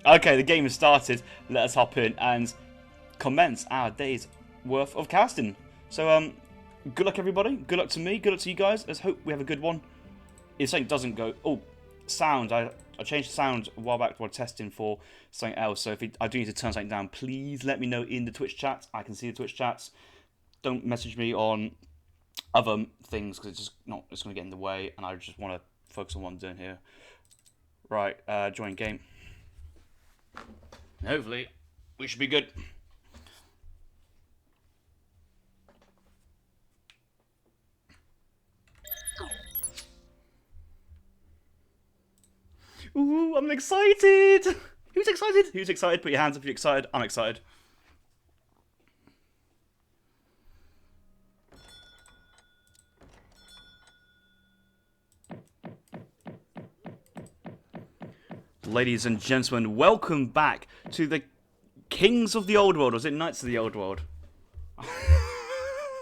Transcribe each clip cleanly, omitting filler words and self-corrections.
Okay, the game has started. Let us hop in and commence our day's worth of casting. So, good luck everybody. Good luck to me. Good luck to you guys. Let's hope we have a good one. If something doesn't go... Oh, sound. I changed the sound a while back while testing for something else. So if I do need to turn something down, please let me know in the Twitch chat. I can see the Twitch chats. Don't message me on other things because it's going to get in the way, and I just want to focus on what I'm doing here. Right, join game. Hopefully, we should be good. Ooh, I'm excited! Who's excited? Who's excited? Put your hands up if you're excited. I'm excited. Ladies and gentlemen, welcome back to the Kings of the Old World. Or is it Knights of the Old World?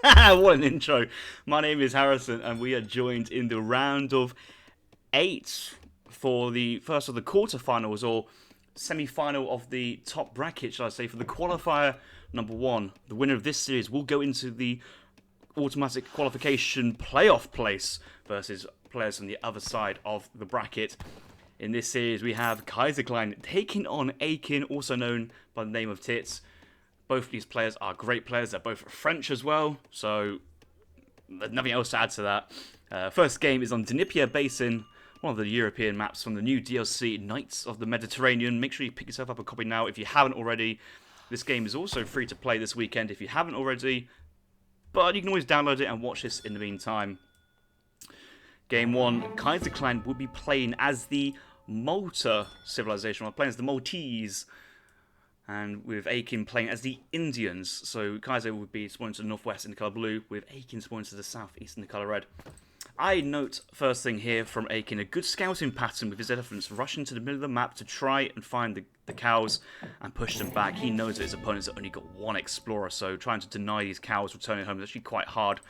What an intro. My name is Harrison, and we are joined in the round of 8 for the first of the quarterfinals, or semi-final of the top bracket, shall I say, for the qualifier number 1. The winner of this series will go into the automatic qualification playoff place versus players from the other side of the bracket. In this series, we have Kaiserklein taking on Aykin, also known by the name of Tits. Both of these players are great players. They're both French as well, so there's nothing else to add to that. First game is on Dnieper Basin, one of the European maps from the new DLC, Knights of the Mediterranean. Make sure you pick yourself up a copy now if you haven't already. This game is also free to play this weekend if you haven't already, but you can always download it and watch this in the meantime. Game 1, Kaiserklein will be playing as the Malta civilization, or playing as the Maltese, and with Aykin playing as the Indians. So Kaiser would be spawned to the northwest in the colour blue, with Aykin spawned to the southeast in the colour red. I note first thing here from Aykin, a good scouting pattern with his elephants rushing to the middle of the map to try and find the cows and push them back. He knows that his opponents have only got one explorer, so trying to deny these cows returning home is actually quite hard.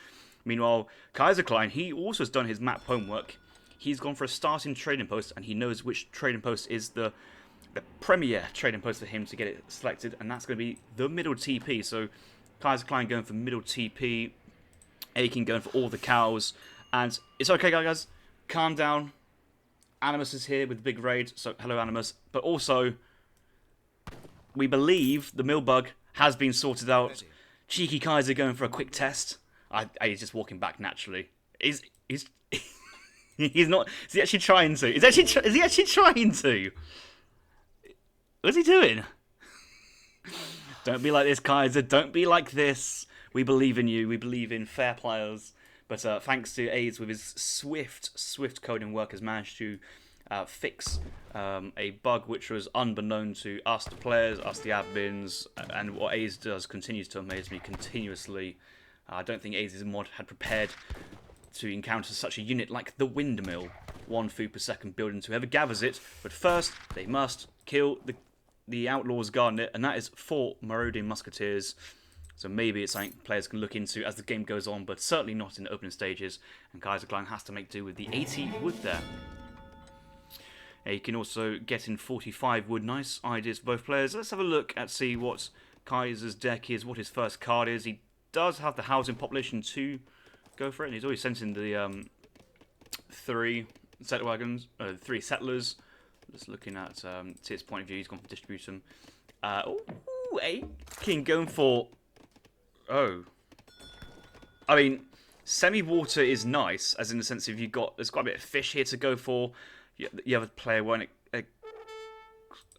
Meanwhile, Kaiserklein, he also has done his map homework. He's gone for a starting trading post, and he knows which trading post is the premier trading post for him to get it selected, and that's going to be the middle TP. So Kaiserklein going for middle TP, Aykin going for all the cows, and it's okay, guys. Calm down. Animus is here with the big raid, so hello, Animus. But also, we believe the mill bug has been sorted out. Cheeky Kaiser going for a quick test. He's just walking back naturally. He's he's not. Is he actually trying to? Is he actually trying to? What's he doing? Don't be like this, Kaiser. Don't be like this. We believe in you. We believe in fair players. But thanks to AIDS with his swift coding work, has managed to fix a bug which was unbeknown to us, the players, us, the admins, and what AIDS does continues to amaze me continuously. I don't think AIDS' mod had prepared to encounter such a unit like the windmill. 1 food per second building to whoever gathers it, but first they must kill the outlaws guarding it, and that is 4 marauding musketeers. So maybe it's something players can look into as the game goes on, but certainly not in the opening stages, and Kaiserklein has to make do with the 80 wood there. You can also get in 45 wood. Nice ideas for both players. Let's have a look at see what Kaiser's deck is, what his first card is. He does have the housing population to go for it, and he's always sent in the 3 settler wagons, 3 settlers. Just looking at his point of view, he's gone for distribution. Aykin going for... Oh. I mean, semi-water is nice, as in the sense of there's quite a bit of fish here to go for. You have a player won't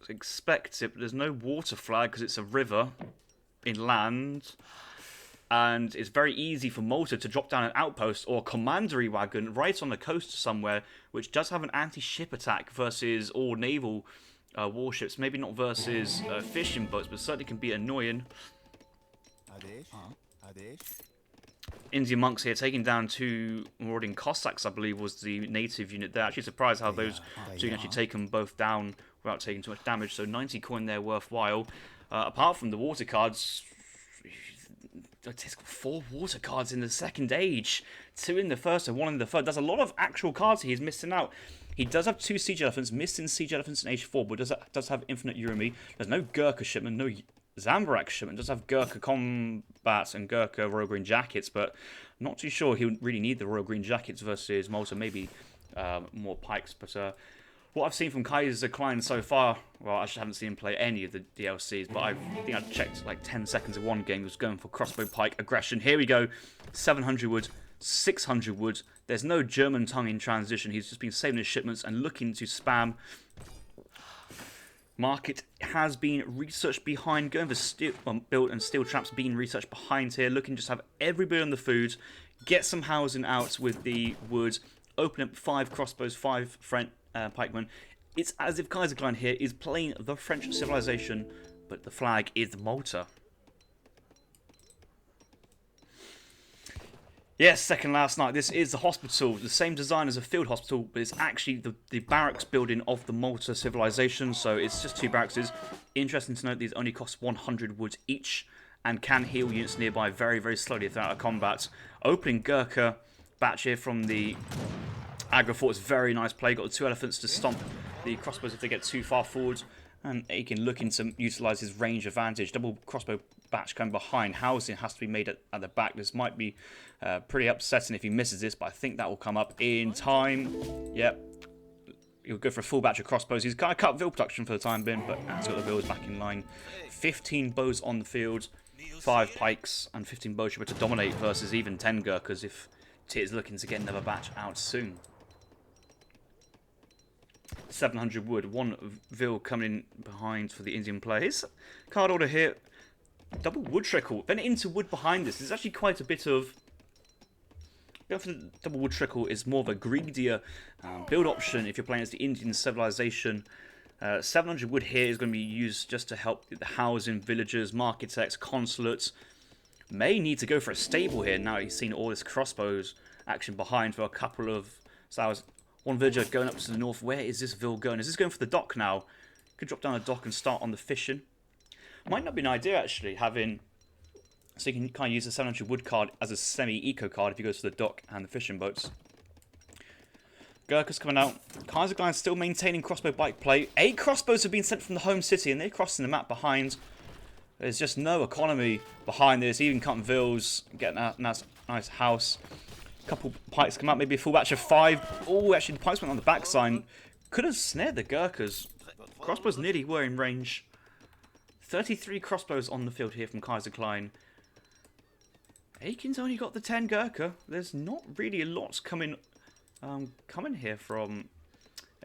expect it, but there's no water flag because it's a river inland. And it's very easy for Malta to drop down an outpost or a commandery wagon right on the coast somewhere, which does have an anti-ship attack versus all naval warships. Maybe not versus fishing boats, but certainly can be annoying. Indian monks here taking down 2 marauding Cossacks, I believe was the native unit there. Actually surprised how those 2 can actually take them both down without taking too much damage. So 90 coin there worthwhile. Apart from the water cards... It's got 4 water cards in the second age, 2 in the first and 1 in the third. There's a lot of actual cards he's missing out. He does have 2 siege elephants, missing siege elephants in age 4, but does have infinite Urumi. There's no Gurkha shipment, no Zambarak shipment. Does have Gurkha combats and Gurkha Royal Green Jackets, but I'm not too sure he would really need the Royal Green Jackets versus Malta. Maybe more pikes, but what I've seen from Kaiserklein so far, well, I actually haven't seen him play any of the DLCs, but I think I checked like 10 seconds of one game. He was going for crossbow pike aggression. Here we go, 700 wood, 600 wood. There's no German tongue in transition. He's just been saving his shipments and looking to spam. Market has been researched behind, going for steel, build and steel traps being researched behind here, looking to just have everybody on the food, get some housing out with the wood, open up 5 crossbows, 5 French pikemen. It's as if Kaiserklein here is playing the French civilization, but the flag is Malta. Yes, second last night. This is the hospital, the same design as a field hospital, but it's actually the barracks building of the Malta civilization, so it's just 2 barracks. Interesting to note these only cost 100 wood each and can heal units nearby very, very slowly throughout a combat. Opening Gurkha batch here from the Agra fort is very nice play. Got the 2 elephants to stomp the crossbows if they get too far forward. And Aykin looking to utilise his range advantage. Double crossbow batch coming behind. Housing has to be made at the back. This might be pretty upsetting if he misses this, but I think that will come up in time. Yep. He'll go for a full batch of crossbows. He's kind of cut Vil production for the time being, but he's got the Vils back in line. 15 bows on the field. 5 pikes and 15 bows should be to dominate versus even 10 Gurkhas if Tit is looking to get another batch out soon. 700 wood, 1 Vil coming in behind for the Indian players. Card order here, double wood trickle, then into wood behind this. There's actually quite a bit of... Going for the double wood trickle is more of a greedier build option if you're playing as the Indian civilization. 700 wood here is going to be used just to help the housing, villagers, marketects, consulates. May need to go for a stable here now he's seen all this crossbows action behind for a couple of hours. 1 villager going up to the north. Where is this Vil going? Is this going for the dock now? Could drop down a dock and start on the fishing. Might not be an idea actually, having... So you can kind of use the 700 wood card as a semi-eco card if you go to the dock and the fishing boats. Gurkha's coming out. Kaiserklein still maintaining crossbow bike play. 8 crossbows have been sent from the home city and they're crossing the map behind. There's just no economy behind this. Even cutting Vils, getting a nice house. Couple pikes come out, maybe a full batch of 5. Oh, actually the pikes went on the backside. Could have snared the Gurkhas. Crossbows nearly were in range. 33 crossbows on the field here from Kaiserklein. Aykin's only got the 10 Gurkha. There's not really a lot coming here from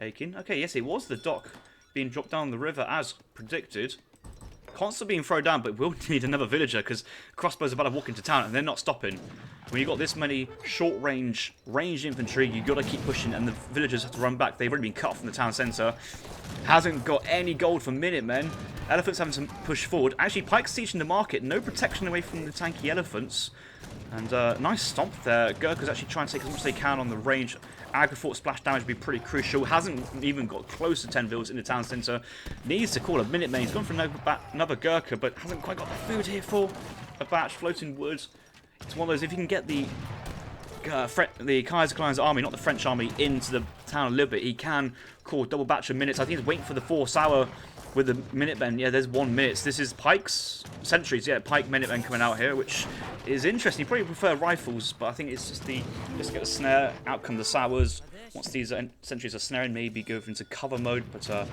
Aykin. Okay, yes, it was the dock being dropped down the river as predicted. Constantly being thrown down, but we'll need another villager because crossbows are about to walk into town and they're not stopping. When you've got this many short-range ranged infantry, you've got to keep pushing and the villagers have to run back. They've already been cut from the town centre. Hasn't got any gold for Minutemen. Elephants having to push forward. Actually, Pike's sieging the market. No protection away from the tanky elephants. And nice stomp there. Gurkha's actually trying to take as much as they can on the range. Agra fort splash damage would be pretty crucial. Hasn't even got close to 10 Vils in the town centre. Needs to call a Minuteman. He's gone for another Gurkha, but hasn't quite got the food here for a batch. Floating woods. It's one of those, if you can get the Kaiserklein's army, not the French army, into the town a little bit, he can call double batch of minutes. I think he's waiting for the 4th hour with the Minutemen. Yeah, there's 1 minute. This is Pike's sentries. Yeah, Pike Minutemen coming out here, which is interesting. You probably prefer rifles, but I think it's just just get the snare. Out come the Sours. Once these sentries are snaring, maybe go into cover mode, but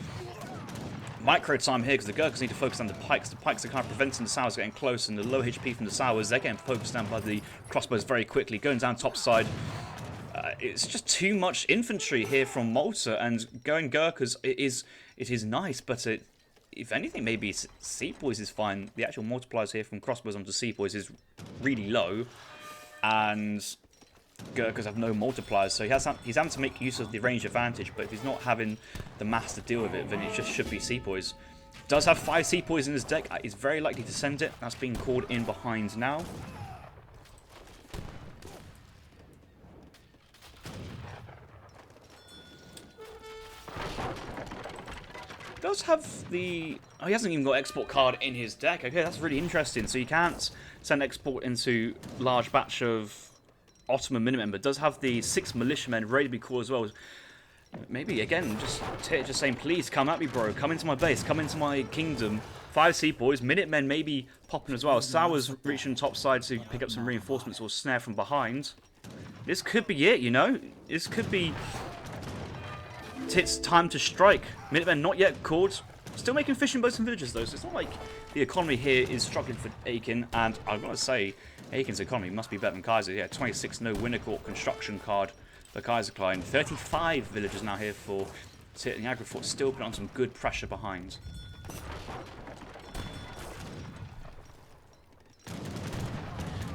micro time here because the Gurkhas need to focus on the Pikes. The Pikes are kind of preventing the Sours getting close, and the low HP from the Sours, they're getting focused down by the crossbows very quickly. Going down top side. It's just too much infantry here from Malta, and going Gurkhas, it is nice, but if anything, maybe Sepoys is fine. The actual multipliers here from crossbows onto Sepoys is really low, and Gurkhas have no multipliers, so he's having to make use of the range advantage, but if he's not having the mass to deal with it, then it just should be Sepoys. Does have 5 Sepoys in his deck. He's very likely to send it. That's being called in behind now. Does have the... Oh, he hasn't even got export card in his deck. Okay, that's really interesting. So you can't send export into large batch of Ottoman Minutemen, but does have the 6 militiamen ready to be called as well. Maybe, again, just saying, please, come at me, bro. Come into my base. Come into my kingdom. 5 Sepoys. Minutemen maybe popping as well. Sauer's reaching top side to pick up some reinforcements or snare from behind. This could be it, you know? This could be Tit's time to strike. Minutemen not yet caught. Still making fishing boats and villages, though, so it's not like the economy here is struggling for Aykin. And I've got to say, Aykin's economy must be better than Kaiser. Yeah, 26 no winner court construction card for Kaiserklein. 35 villagers now here for Tit, and the Agrifort still putting on some good pressure behind.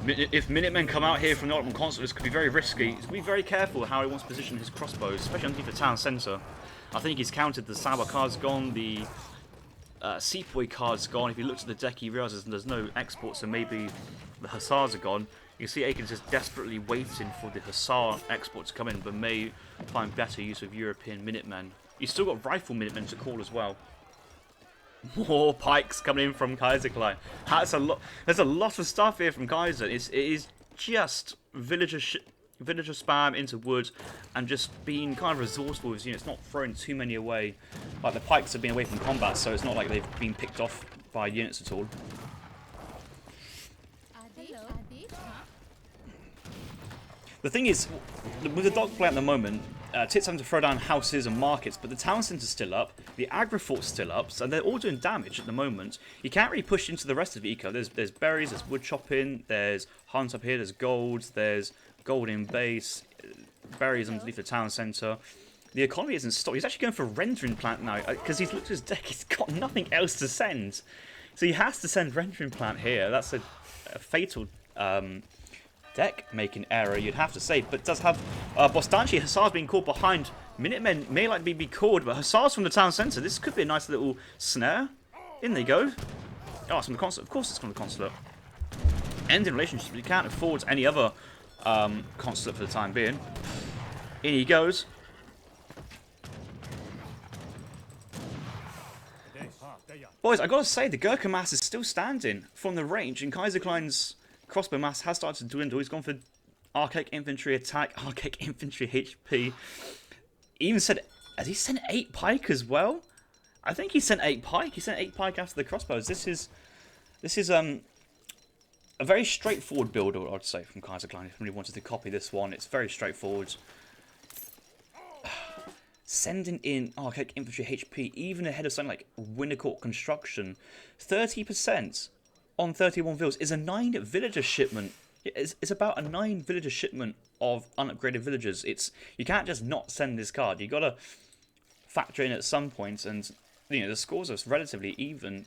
If Minutemen come out here from the Ottoman Consulate, this could be very risky. He's going to be very careful how he wants to position his crossbows, especially underneath the town centre. I think he's counted the Sauer card's gone, the Sepoy card's gone. If he looks at the deck, he realises there's no exports, so maybe the Hussars are gone. You can see Aykin's just desperately waiting for the Hussar export to come in, but may find better use of European Minutemen. He's still got rifle Minutemen to call as well. More pikes coming in from Kaiserklein. That's a lot. There's a lot of stuff here from Kaiser. It is just villager spam into wood and just being kind of resourceful with units, not throwing too many away. Like the pikes have been away from combat, so it's not like they've been picked off by units at all. The thing is, with the dog play at the moment, Tit's having to throw down houses and markets, but the town centre's still up, the Agrifort's still up, so they're all doing damage at the moment. You can't really push into the rest of the eco. There's berries, there's wood chopping, there's hunt up here, there's gold, there's gold in base, berries underneath the town centre. The economy isn't stopped. He's actually going for a rendering plant now, because he's looked at his deck, he's got nothing else to send. So he has to send rendering plant here. That's a fatal deck making error, you'd have to say, but does have Bostanchi. Hussars being caught behind. Minutemen may likely be caught, but Hussars from the town centre. This could be a nice little snare. In they go. Oh, it's from the consulate. Of course it's from the consulate. Ending relationship. You can't afford any other consulate for the time being. In he goes. Boys, I gotta say, the Gurkha mass is still standing from the range, and Kaiserklein's crossbow mass has started to dwindle. He's gone for archaic infantry attack, archaic infantry HP. He even said, has he sent 8 pike as well? I think he sent 8 pike. He sent 8 pike after the crossbows. This is a very straightforward build, I'd say, from Kaiserklein. If somebody wanted to copy this one, it's very straightforward. Sending in archaic infantry HP, even ahead of something like Wintercourt construction, 30%. On 31 villas is a 9 villager shipment. It's about a 9 villager shipment of unupgraded villagers. You can't just not send this card. You gotta factor in at some point, and the scores are relatively even.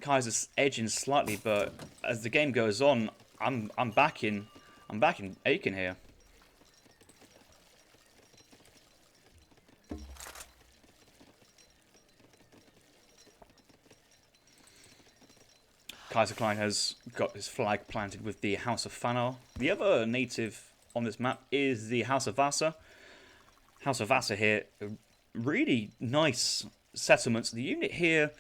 Kaiser's edging slightly, but as the game goes on, I'm backing Aykin here. Kaiserklein has got his flag planted with the House of Fanar. The other native on this map is the House of Vasa. House of Vasa here, really nice settlements. The unit here,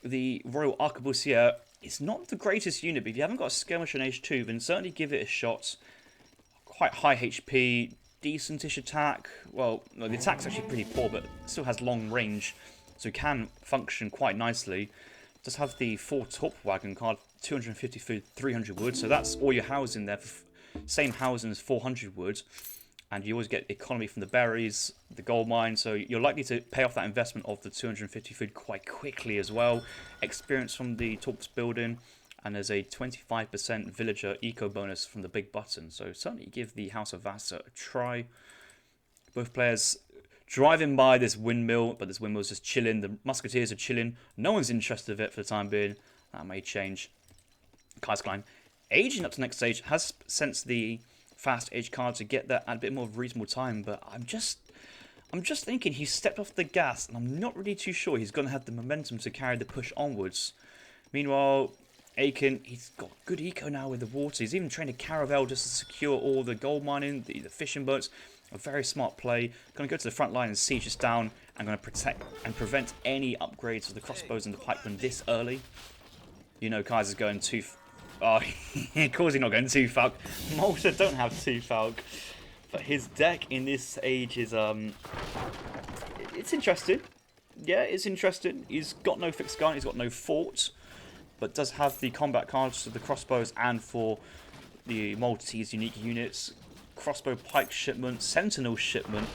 the Royal Arquebusier, is not the greatest unit, but if you haven't got a skirmish on H2, then certainly give it a shot. Quite high HP, decentish attack. Well, no, the attack's actually pretty poor, but still has long range, so it can function quite nicely. Does have the 4 top wagon card, 250 food, 300 wood, so that's all your housing there. Same housing as 400 wood, and you always get economy from the berries, the gold mine, so you're likely to pay off that investment of the 250 food quite quickly as well. Experience from the Torps building, and there's a 25% villager eco bonus from the big button, so certainly give the House of Vasa a try. Both players driving by this windmill, but this windmill's just chilling. The musketeers are chilling. No one's interested in it for the time being. That may change. Kaiserklein, aging up to the next stage, has sensed the fast age card to get that at a bit more of a reasonable time, but I'm just thinking he's stepped off the gas, and I'm not really too sure he's going to have the momentum to carry the push onwards. Meanwhile, Aykin, he's got good eco now with the water. He's even trained a caravel just to secure all the gold mining, the fishing boats. A very smart play. Going to go to the front line and siege this down. I'm going to protect and prevent any upgrades of the crossbows and the pikemen this early. You know Kaiser's going too... Oh, of course he's not going too Falk. Malta don't have 2 Falk. But his deck in this age is it's interesting. Yeah, it's interesting. He's got no fixed gun, he's got no fort, but does have the combat cards for the crossbows and for the Maltese unique units. Crossbow pike shipment, sentinel shipment,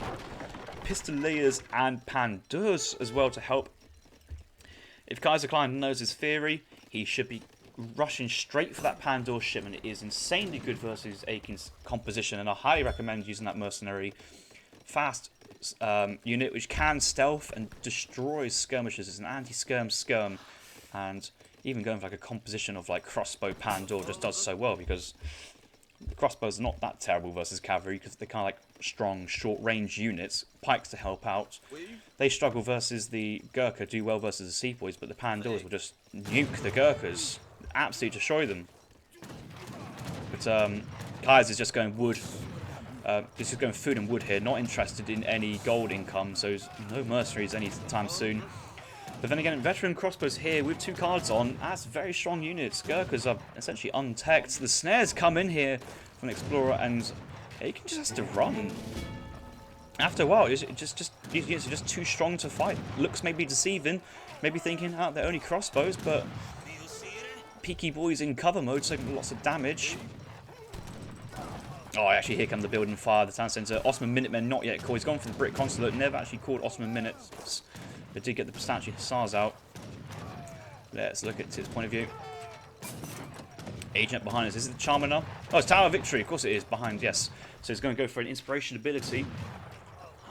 pistoliers and pandurs as well to help. If Kaiserklein knows his theory, he should be rushing straight for that pandur shipment. It is insanely good versus Aykin's composition, and I highly recommend using that mercenary fast unit which can stealth and destroys skirmishers. It's an anti-skirm skirm, and even going for like a composition of like crossbow pandur just does so well, because the crossbows are not that terrible versus cavalry because they're kind of like strong short range units. Pikes to help out. They struggle versus the Gurkha, do well versus the sepoys, but the pandurs will just nuke the Gurkhas, absolutely destroy them. But Kaiser's just going wood. This is going food and wood here, not interested in any gold income, so no mercenaries anytime soon. But then again, veteran crossbows here with 2 cards on, that's very strong units. Gurkhas are essentially untech'd. The snares come in here from the Explorer, and Aykin just has to run. After a while, these units are just too strong to fight. Looks maybe deceiving, maybe thinking, oh, they're only crossbows, but Peaky Boy's in cover mode, taking lots of damage. Oh, actually, here come the building fire, the town centre. Ottoman Minutemen not yet called. He's gone for the British Consulate, never actually called Ottoman Minutes. They did get the Pistachi Hussars out. Let's look at his point of view. Agent behind us. Is it the Charmer now? Oh, it's Tower of Victory. Of course it is. Behind, yes. So he's going to go for an inspiration ability.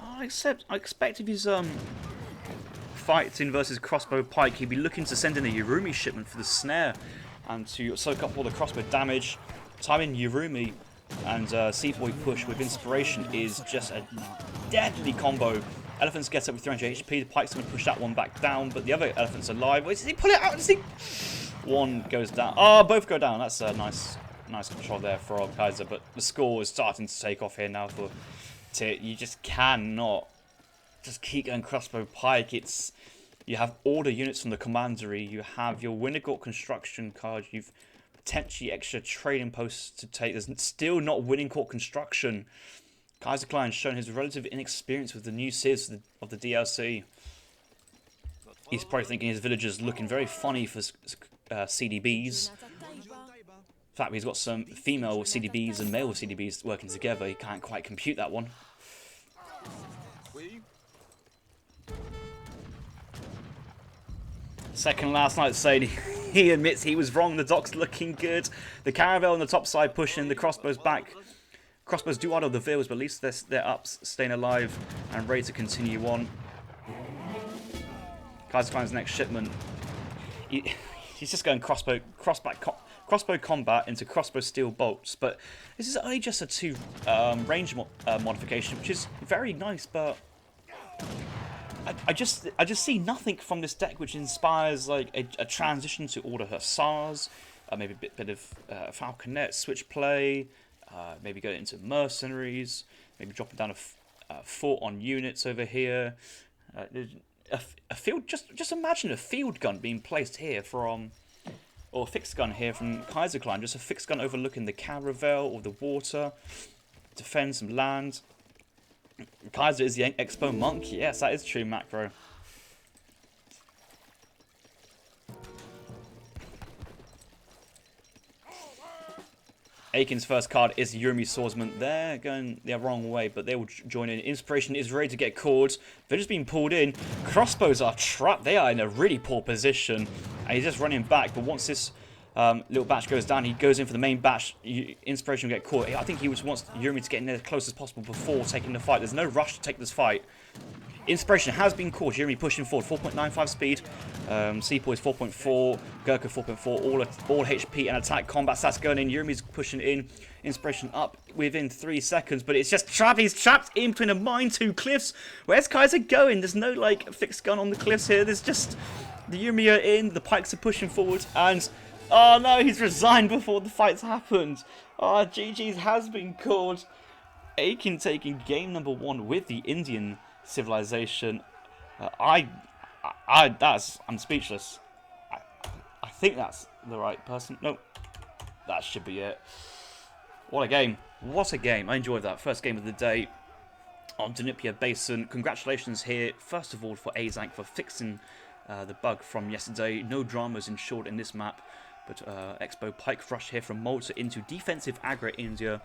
I expect if he's fighting versus crossbow pike, he'd be looking to send in a Yurumi shipment for the snare and to soak up all the crossbow damage. Time in Yurumi and Seaboy push with inspiration is just a deadly combo. Elephants get up with 300 HP. The pike's going to push that one back down, but the other elephant's alive. Wait, does he pull it out? Does he? One goes down. Oh, both go down. That's a nice control there for Kaiser. But the score is starting to take off here now for Tit. You just cannot just keep going crossbow pike. You have order units from the commandery. You have your Winnegort construction card. You've potentially extra trading posts to take. There's still not winning court construction. Kaiserklein shown his relative inexperience with the new civs of the DLC. He's probably thinking his villagers looking very funny for CDBs. In fact, he's got some female CDBs and male CDBs working together. He can't quite compute that one. Second last night saying he admits he was wrong. The dock's looking good. The caravel on the top side pushing the crossbows back. Crossbows do idle the veils, but at least they're up, staying alive, and ready to continue on. Kaiserklein's next shipment. He's just going crossbow combat into crossbow steel bolts, but this is only just a 2 range modification, which is very nice. But I just see nothing from this deck which inspires like a transition to order hussars, maybe a bit of falconet switchplay. Maybe go into mercenaries, maybe dropping down a fort on units over here. A field, just imagine a field gun being placed here from, or a fixed gun here from Kaiserklein, just a fixed gun overlooking the caravel or the water, defend some land. Kaiser is the Expo monk. Yes, that is true, Macro. Aykin's first card is the Yurumi Swordsman. They're going the wrong way, but they will join in. Inspiration is ready to get called. They're just being pulled in. Crossbows are trapped. They are in a really poor position. And he's just running back. But once this little batch goes down, he goes in for the main batch. Inspiration will get caught. I think he just wants Yurumi to get in there as close as possible before taking the fight. There's no rush to take this fight. Inspiration has been caught. Yurumi pushing forward. 4.95 speed. Seapoys 4.4. Gurkha 4.4. All HP and attack combat stats going in. Yurumi's pushing in. Inspiration up within 3 seconds. But it's just trapped. He's trapped in between a mine, 2 cliffs. Where's Kaiser going? There's no like fixed gun on the cliffs here. There's just the Yurumi are in. The pikes are pushing forward. And oh no, he's resigned before the fight's happened. Oh, GG's has been called. Aykin taking game number 1 with the Indian civilization. I'm speechless. I think that's the right person. Nope, that should be it. What a game. What a game. I enjoyed that. First game of the day on Danupia Basin. Congratulations here, first of all, for Azank for fixing the bug from yesterday. No dramas ensured in this map. But Expo Pike Rush here from Malta into defensive aggro India.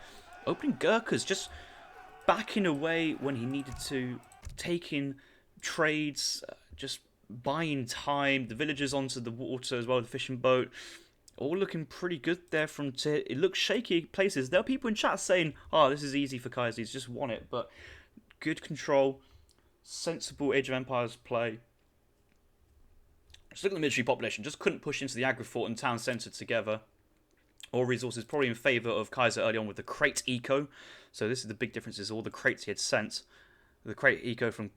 Opening Gurkhas, just backing away when he needed to. Taking trades, just buying time. The villagers onto the water as well, the fishing boat. All looking pretty good there from Tit. It looks shaky places. There are people in chat saying, oh, this is easy for Kaiser, he's just won it. But good control, sensible Age of Empires play. Just look at the military population. Just couldn't push into the aggro fort and town centre together. All resources probably in favour of Kaiser early on with the crate eco. So this is the big difference, is all the crates he had sent. The crate eco from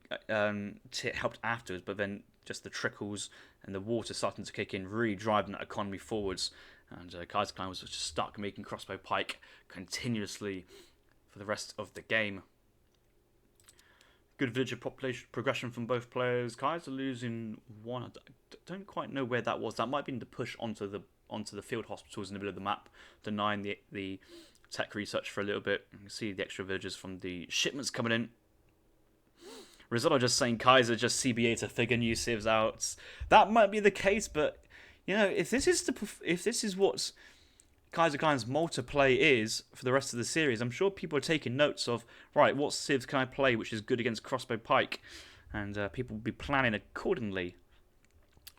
Tit helped afterwards, but then just the trickles and the water starting to kick in, really driving that economy forwards. And Kaiserklein was just stuck making crossbow pike continuously for the rest of the game. Good villager population progression from both players. Kaiser losing one. I don't quite know where that was. That might have been the push onto the field hospitals in the middle of the map, denying the tech research for a little bit. You can see the extra villagers from the shipments coming in. Risotto just saying Kaiser just CBA to figure new civs out. That might be the case, but you know, if this is what Kaiserklein's multiplay is for the rest of the series, I'm sure people are taking notes of, right, what civs can I play which is good against crossbow pike, and people will be planning accordingly.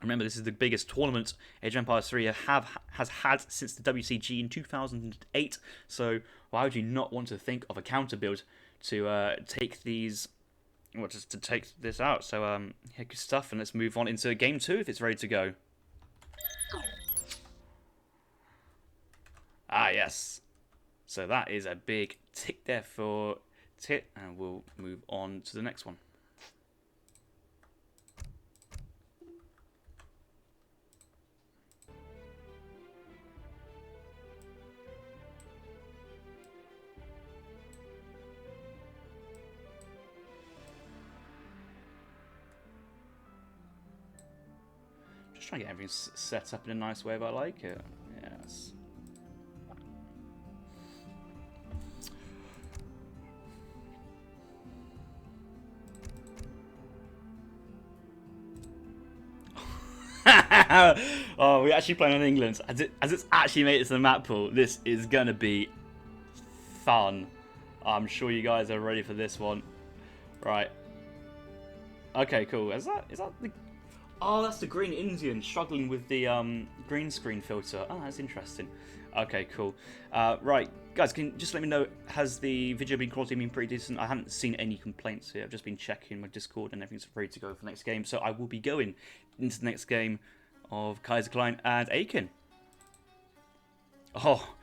Remember, this is the biggest tournament Age of Empires 3 has had since the WCG in 2008, so why would you not want to think of a counter build to take these, well, just to take this out? So, yeah, good stuff, and let's move on into Game 2 if it's ready to go. Ah, yes. So that is a big tick there for Tit, and we'll move on to the next one. Just trying to get everything set up in a nice way, but I like it. Yes. Oh, we're actually playing on England. As it's actually made it to the map pool, this is going to be fun. I'm sure you guys are ready for this one. Right. Okay, cool. Is that the... Oh, that's the green Indian struggling with the green screen filter. Oh, that's interesting. Okay, cool. Right, guys, can you just let me know, has the video quality been pretty decent? I haven't seen any complaints here. I've just been checking my Discord and everything's ready to go for the next game. So I will be going into the next game of Kaiserklein and Aykin. Oh,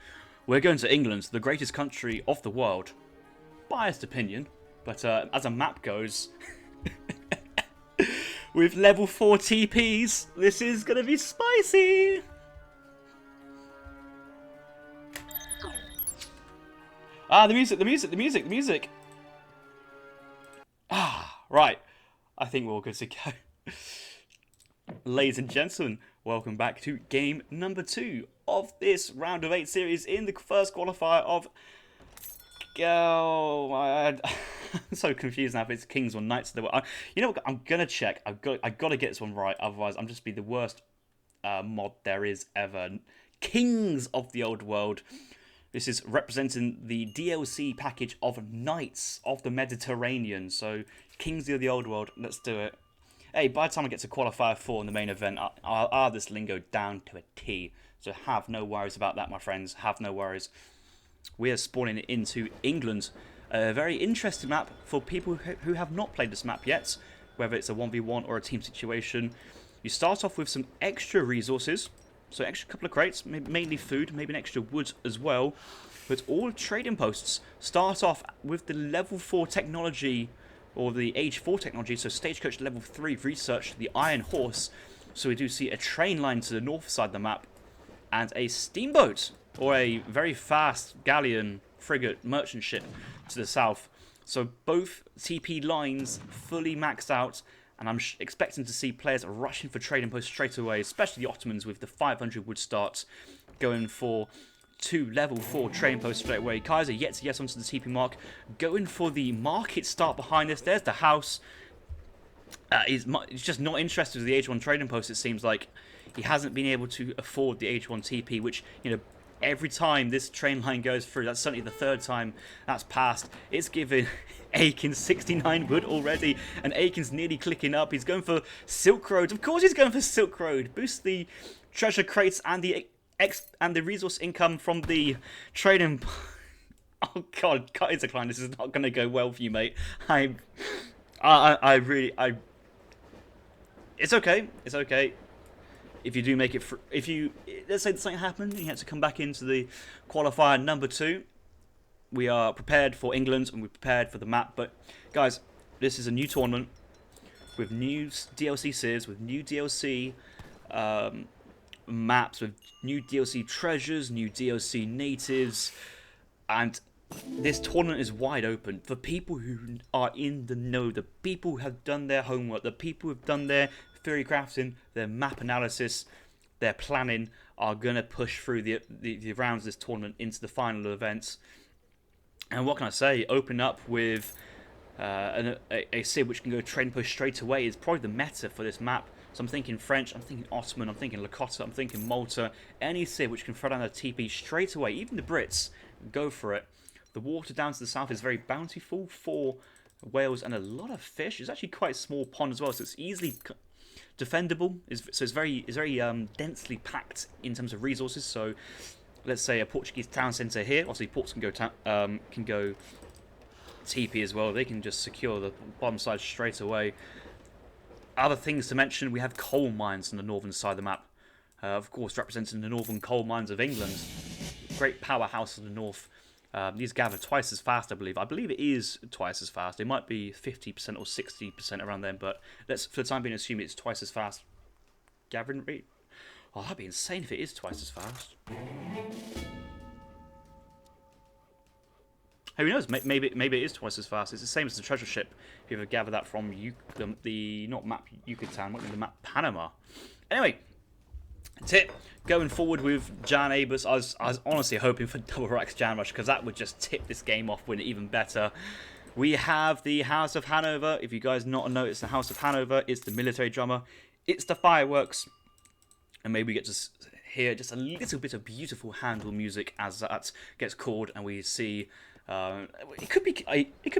we're going to England, the greatest country of the world. Biased opinion, but as a map goes, with level 4 TPs, this is going to be spicy. Ah, the music. Ah, right. I think we're all good to go. Ladies and gentlemen, welcome back to game number 2 of this round of 8 series in the first qualifier of... Oh, I'm so confused now if it's Kings or Knights of the World. You know what? I'm going to check. I've got to get this one right. Otherwise, I'm just be the worst mod there is ever. Kings of the Old World. This is representing the DLC package of Knights of the Mediterranean. So, Kings of the Old World. Let's do it. Hey, by the time I get to Qualifier 4 in the main event, I'll have this lingo down to a T. So have no worries about that, my friends. Have no worries. We are spawning into England. A very interesting map for people who have not played this map yet, whether it's a 1v1 or a team situation. You start off with some extra resources. So extra couple of crates, mainly food, maybe an extra wood as well. But all trading posts start off with the level 4 technology, or the age 4 technology, so Stagecoach level 3 research, the Iron Horse. So we do see a train line to the north side of the map, and a steamboat, or a very fast galleon, frigate, merchant ship to the south. So both TP lines fully maxed out, and I'm expecting to see players rushing for trading posts straight away, especially the Ottomans with the 500 wood starts, going for 2 level 4 trading posts straight away. Kaiser yet to yes onto the TP mark. Going for the market start behind this. There's the house. He's just not interested with the H1 trading post, it seems like. He hasn't been able to afford the H1 TP, which, you know, every time this train line goes through, that's certainly the 3rd time that's passed, it's given Aykin 69 wood already, and Aykin's nearly clicking up. He's going for Silk Road. Of course he's going for Silk Road. Boost the treasure crates and the resource income from the trading. Oh god, Kaiserklein, this is not going to go well for you, mate. It's okay. It's okay. If you do make it, let's say something happened, and you had to come back into the qualifier number 2. We are prepared for England, and we're prepared for the map. But guys, this is a new tournament with new DLC series, with new DLC maps, with new DLC treasures, new DLC natives, and this tournament is wide open for people who are in the know, the people who have done their homework, the people who have done their theory crafting, their map analysis, their planning, are going to push through the rounds of this tournament into the final events. And what can I say? Open up with a Civ which can go train push straight away is probably the meta for this map. So I'm thinking French, I'm thinking Ottoman, I'm thinking Lakota, I'm thinking Malta. Any Civ which can throw down a TP straight away, even the Brits, go for it. The water down to the south is very bountiful for whales and a lot of fish. It's actually quite a small pond as well, so it's easily defendable. So it's very densely packed in terms of resources. So let's say a Portuguese town centre here. Obviously, ports can go TP as well. They can just secure the bottom side straight away. Other things to mention: we have coal mines on the northern side of the map. Of course, representing the northern coal mines of England. Great powerhouse in the north. These gather twice as fast, I believe. I believe it is twice as fast. It might be 50% or 60% around then, but let's, for the time being, assume it's twice as fast. Gathering rate? Oh, that'd be insane if it is twice as fast. Who knows? Maybe it is twice as fast. It's the same as the treasure ship. If you ever gather that from the not map Yucatan, what the map Panama. Anyway. Tip, going forward with Jan Abus, I was honestly hoping for double Rex Jan Rush, because that would just tip this game off with it even better. We have the House of Hanover. If you guys not know, it's the House of Hanover. It's the military drummer. It's the fireworks. And maybe we get to hear just a little bit of beautiful handle music as that gets called, and we see... it could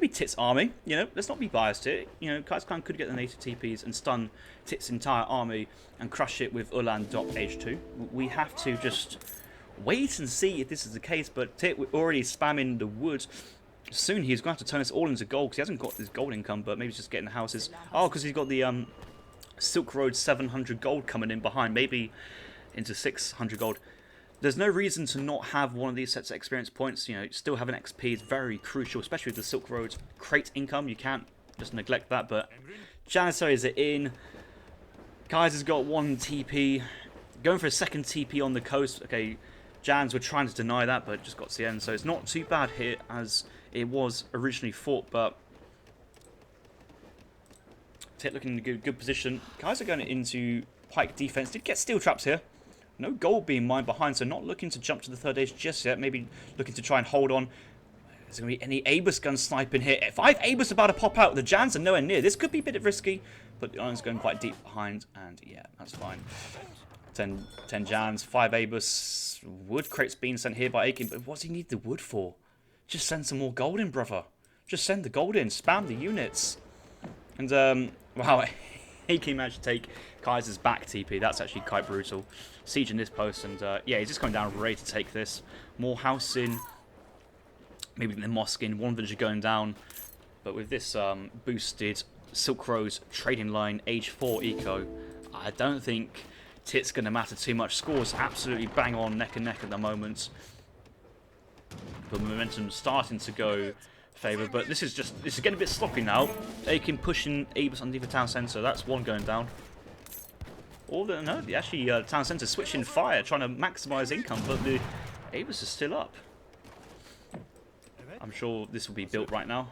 be Tit's army, you know, let's not be biased here. You know, Kaiserklein could get the native TPs and stun Tit's entire army and crush it with Ulan.H2. We have to just wait and see if this is the case, but Tit, we're already spamming the wood. Soon he's going to have to turn this all into gold, because he hasn't got this gold income, but maybe he's just getting the houses. Oh, because he's got the Silk Road 700 gold coming in behind, maybe into 600 gold. There's no reason to not have one of these sets of experience points. You know, still having XP is very crucial, especially with the Silk Road crate income. You can't just neglect that. But Janissaries are in. Kaiser's got 1 TP. Going for a second TP on the coast. Okay, Jans were trying to deny that, but just got to the end. So it's not too bad here as it was originally thought. But Tit looking in a good position. Kaiser going into pike defense. Did get steel traps here. No gold being mined behind, so not looking to jump to the 3rd age just yet. Maybe looking to try and hold on. Is there going to be any Abus gun sniping here? 5 Abus about to pop out. The Jans are nowhere near. This could be a bit risky, but the Iron's going quite deep behind, and yeah, that's fine. 10 Jans, 5 Abus. Wood crates being sent here by Aykin, but what does he need the wood for? Just send some more gold in, brother. Just send the gold in. Spam the units. And, wow, Aykin managed to take Kaiser's back TP. That's actually quite brutal. Siege in this post, and yeah, he's just coming down ready to take this. More house in. Maybe the mosque in. One villager going down. But with this boosted Silk Road trading line, age 4 eco, I don't think Tit's going to matter too much. Scores absolutely bang on, neck and neck at the moment. But momentum starting to go favour, but this is getting a bit sloppy now. Aykin pushing Abus underneath the town centre. That's one going down. No, actually town centre switching fire, trying to maximise income, but the Abus is still up. I'm sure this will be built right now.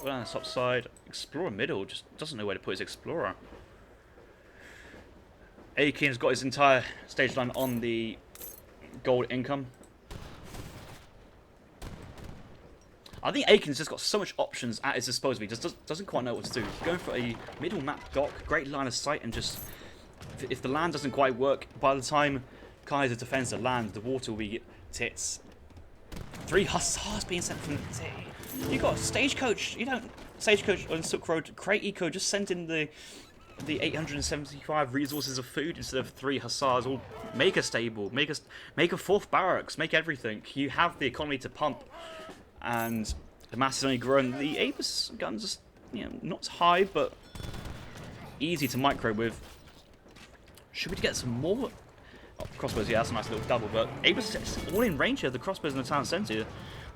Well, on the top side, Explorer middle just doesn't know where to put his Explorer. Aykin's got his entire stage line on the gold income. I think Aykin's just got so much options at his disposal. He just doesn't quite know what to do. He's going for a middle map dock, great line of sight, and just if the land doesn't quite work, by the time Kaiser defends the land, the water will be tits. 3 hussars being sent from the city. You got a stagecoach. You don't stagecoach on Silk Road. Create Eco. Just send in the 875 resources of food instead of 3 hussars. Or make a stable. Make a 4th barracks. Make everything. You have the economy to pump. And the mass is only growing. The Aegis guns are, not high, but easy to micro with. Should we get some more crossbows? Yeah, that's a nice little double. But Aegis is all in range here. The crossbows in the town centre.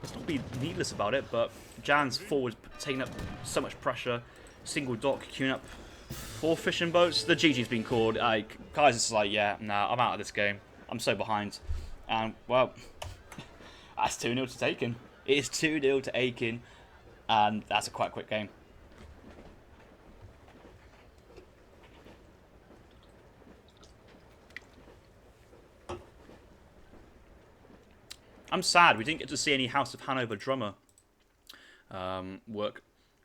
Let's not be needless about it. But Jan's forward taking up so much pressure. Single dock queuing up 4 fishing boats. The GG's been called. Kaiser's like, yeah, nah, I'm out of this game. I'm so behind. And well, that's 2-0 to Aykin. It is 2-0 to Aykin, and that's a quite quick game. I'm sad we didn't get to see any House of Hanover drummer work.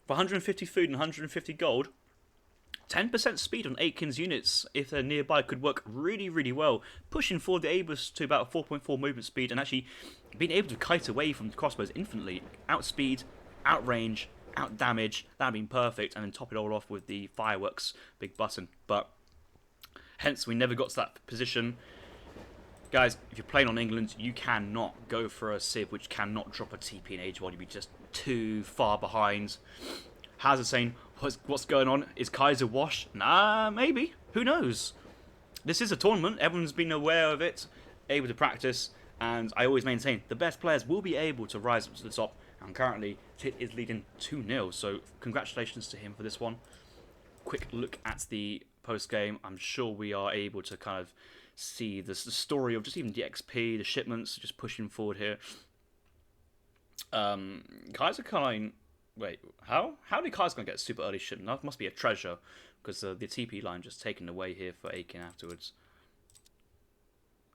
For 150 food and 150 gold, 10% speed on Aykin's units, if they're nearby, could work really, really well. Pushing forward the Aegis to about 4.4 movement speed and actually being able to kite away from the crossbows infinitely. Outspeed, outrange, outdamage, that would have been perfect. And then top it all off with the fireworks big button. But hence we never got to that position. Guys, if you're playing on England, you cannot go for a Civ which cannot drop a TP in Age 1. You'd be just too far behind. Hazard saying, what's going on? Is Kaiser washed? Nah, maybe. Who knows? This is a tournament. Everyone's been aware of it, able to practice, and I always maintain the best players will be able to rise up to the top. And currently, Tit is leading 2-0, so congratulations to him for this one. Quick look at the post-game. I'm sure we are able to kind of see the story of just even the XP, the shipments, just pushing forward here. Kaiserklein. Wait, how? How did Kaiserklein get a super early shipment? That must be a treasure, because the TP line just taken away here for Aykin afterwards.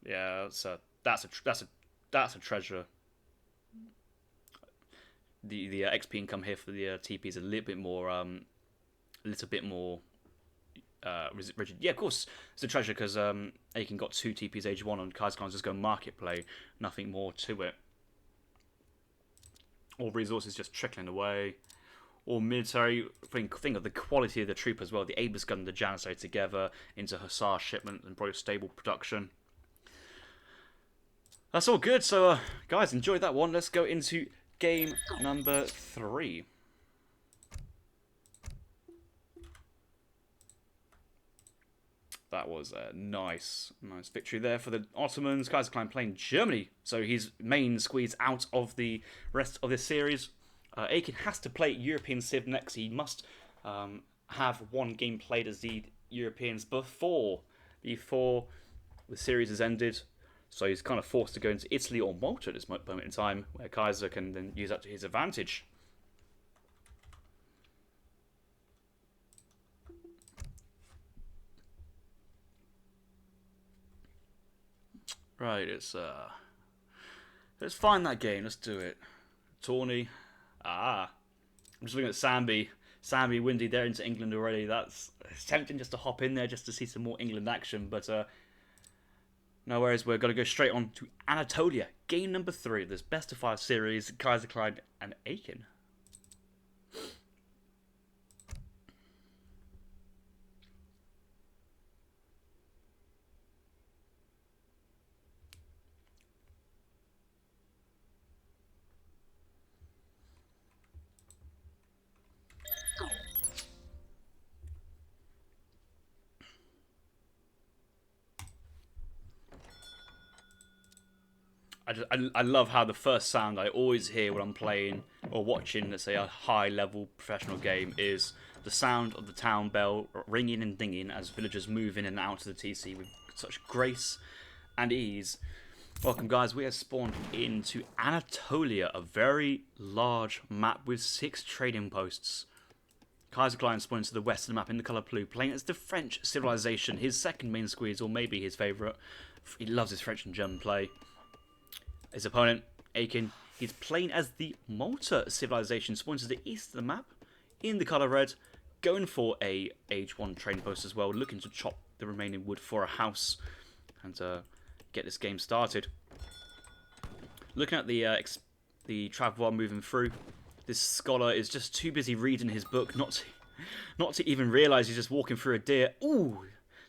Yeah, that's a treasure. The XP income here for the TP is a little bit more rigid. Yeah, of course, it's a treasure because Aykin got 2 TPs Age 1 on Kaiserklein's just go market play, nothing more to it. All resources just trickling away. All military. Think of the quality of the troop as well. The Aegis gun and the Janissary together into Hussar shipment and probably stable production. That's all good. So, guys, enjoyed that one. Let's go into game number 3. That was a nice victory there for the Ottomans. Kaiserklein playing Germany, so he's main squeeze out of the rest of this series. Aykin has to play European Civ next. He must have 1 game played as the Europeans before the series is ended. So he's kind of forced to go into Italy or Malta at this moment in time, where Kaiser can then use that to his advantage. Right, let's find that game. Let's do it. Tawny. I'm just looking at Sambi. Sambi, Windy, they're into England already. It's tempting just to hop in there just to see some more England action, but no worries. We're going to go straight on to Anatolia. Game number 3 of this best of 5 series, Kaiserklein and Aykin. I love how the first sound I always hear when I'm playing or watching, let's say, a high-level professional game is the sound of the town bell ringing and dinging as villagers move in and out of the TC with such grace and ease. Welcome, guys. We have spawned into Anatolia, a very large map with 6 trading posts. Kaiserklein spawned to the west of the map in the colour blue, playing as the French civilization, his second main squeeze, or maybe his favourite. He loves his French and German play. His opponent, Aykin, he's playing as the Malta civilization, spawns to the east of the map, in the colour red, going for a Age 1 trading post as well, looking to chop the remaining wood for a house and get this game started. Looking at the travel moving through, this scholar is just too busy reading his book not to even realise he's just walking through a deer. Ooh,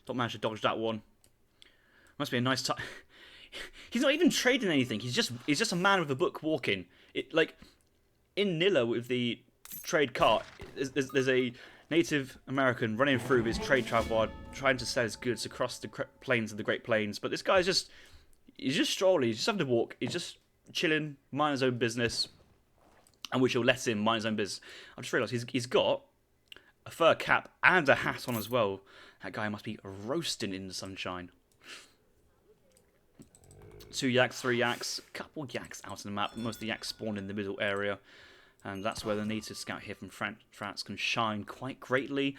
don't manage to dodge that one. Must be a nice time. He's not even trading anything. He's just a man with a book walking. Like in Nilla with the trade cart, there's a Native American running through his trade travel trying to sell his goods across the plains of the Great Plains. But this guy's he's just strolling. He's just having to walk. He's just chilling, mind his own business, and we shall let him mind his own business. I just realised he's got a fur cap and a hat on as well. That guy must be roasting in the sunshine. 2 yaks, 3 yaks, couple yaks out on the map. Most of the yaks spawn in the middle area, and that's where the native scout here from France can shine quite greatly.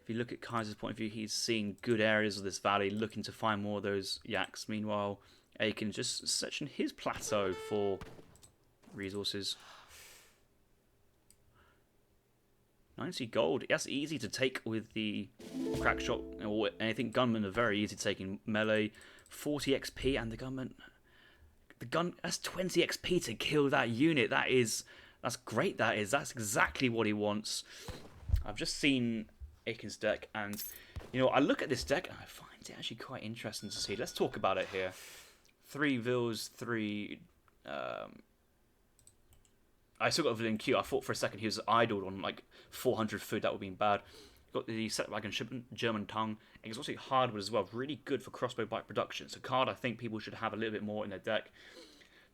If you look at Kaiser's point of view, he's seeing good areas of this valley, looking to find more of those yaks. Meanwhile, Aykin just searching his plateau for resources. 90 gold. That's easy to take with the crack shot or anything. Gunmen are very easy to take in melee. 40 XP and the gun, that's 20 XP to kill that unit. That's great. That's exactly what he wants. I've just seen Aykin's deck, and I look at this deck and I find it actually quite interesting to see. Let's talk about it here. 3 vills, 3 I still got a villain queue. I thought for a second he was idled on like 400 food. That would have been bad. Got the set wagon shipment, German tongue, and it's also hardwood as well. Really good for crossbow bike production. It's a card I think people should have a little bit more in their deck.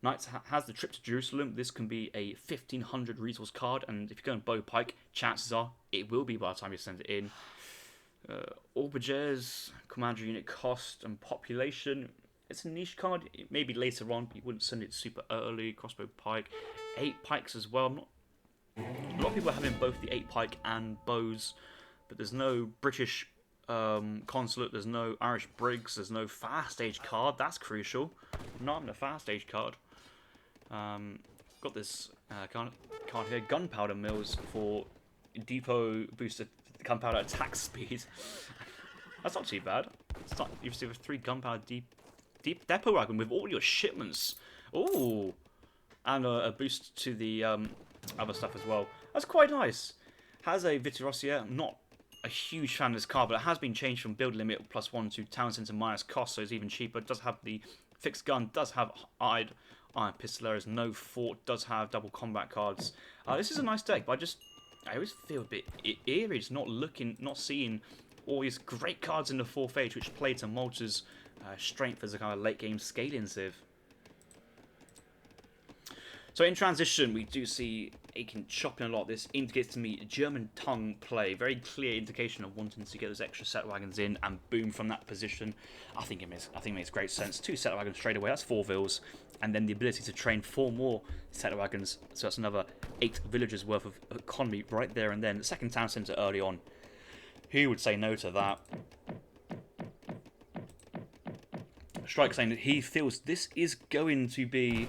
Knights has the trip to Jerusalem. This can be a 1500 resource card, and if you're going bow pike, chances are it will be by the time you send it in. Aubergines, commander unit cost and population. It's a niche card. Maybe later on, you wouldn't send it super early. Crossbow pike, 8 pikes as well. A lot of people are having both the 8 pike and bows. But there's no British consulate, there's no Irish brigs, there's no fast age card. That's crucial. Not having a fast age card. Got this card here, gunpowder mills for depot boosted gunpowder attack speed. That's not too bad. You receive a 3 gunpowder deep depot wagon with all your shipments. Ooh, and a boost to the other stuff as well. That's quite nice. Has a Vitirosia, not a huge fan of this card, but it has been changed from build limit +1 to town centre minus cost, so it's even cheaper. It does have the fixed gun, does have iron pistoleros, no fort, does have double combat cards. This is a nice deck, but I always feel a bit eerie just not seeing all these great cards in the 4th age, which play to Malta's strength as a kind of late game scaling civ. So in transition, we do see Aykin chopping a lot. This indicates to me German tongue play. Very clear indication of wanting to get those extra set wagons in and boom from that position. I think it makes great sense. 2 set wagons straight away. That's 4 vills, and then the ability to train 4 more set wagons. So that's another 8 villagers worth of economy right there and then. The second town centre early on. Who would say no to that? Strike saying that he feels this is going to be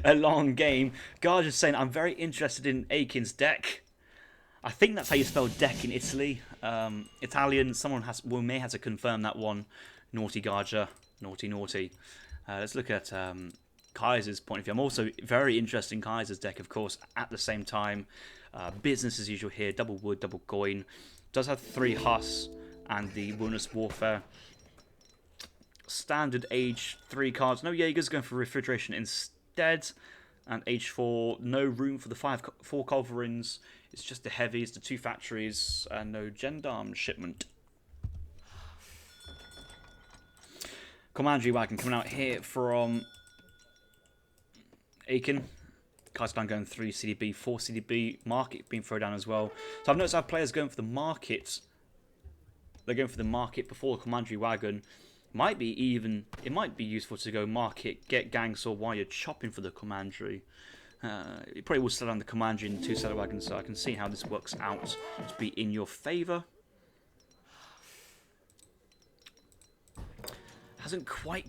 a long game. Garge is saying, I'm very interested in Aykin's deck. I think that's how you spell deck in Italy. Italian, someone may have to confirm that one. Naughty Garger. Naughty. Let's look at Kaiser's point of view. I'm also very interested in Kaiser's deck, of course, at the same time. Business as usual here. Double wood, double coin. Does have 3 Huss and the Wilderness Warfare. Standard age 3 cards. No Jaegers, going for refrigeration instead. And age 4, no room for the 4 culverins. It's just the heavies, the 2 factories, and no gendarme shipment. Commandery wagon coming out here from Aykin. Kaiserklein going 3 CDB, 4 CDB. Market being thrown down as well. So I've noticed I have players going for the market. They're going for the market before the commandery wagon. It might be useful to go market, get Gangsaw while you're chopping for the commandery. You probably will sell on the commandery in 2 set wagons, so I can see how this works out to be in your favour. Hasn't quite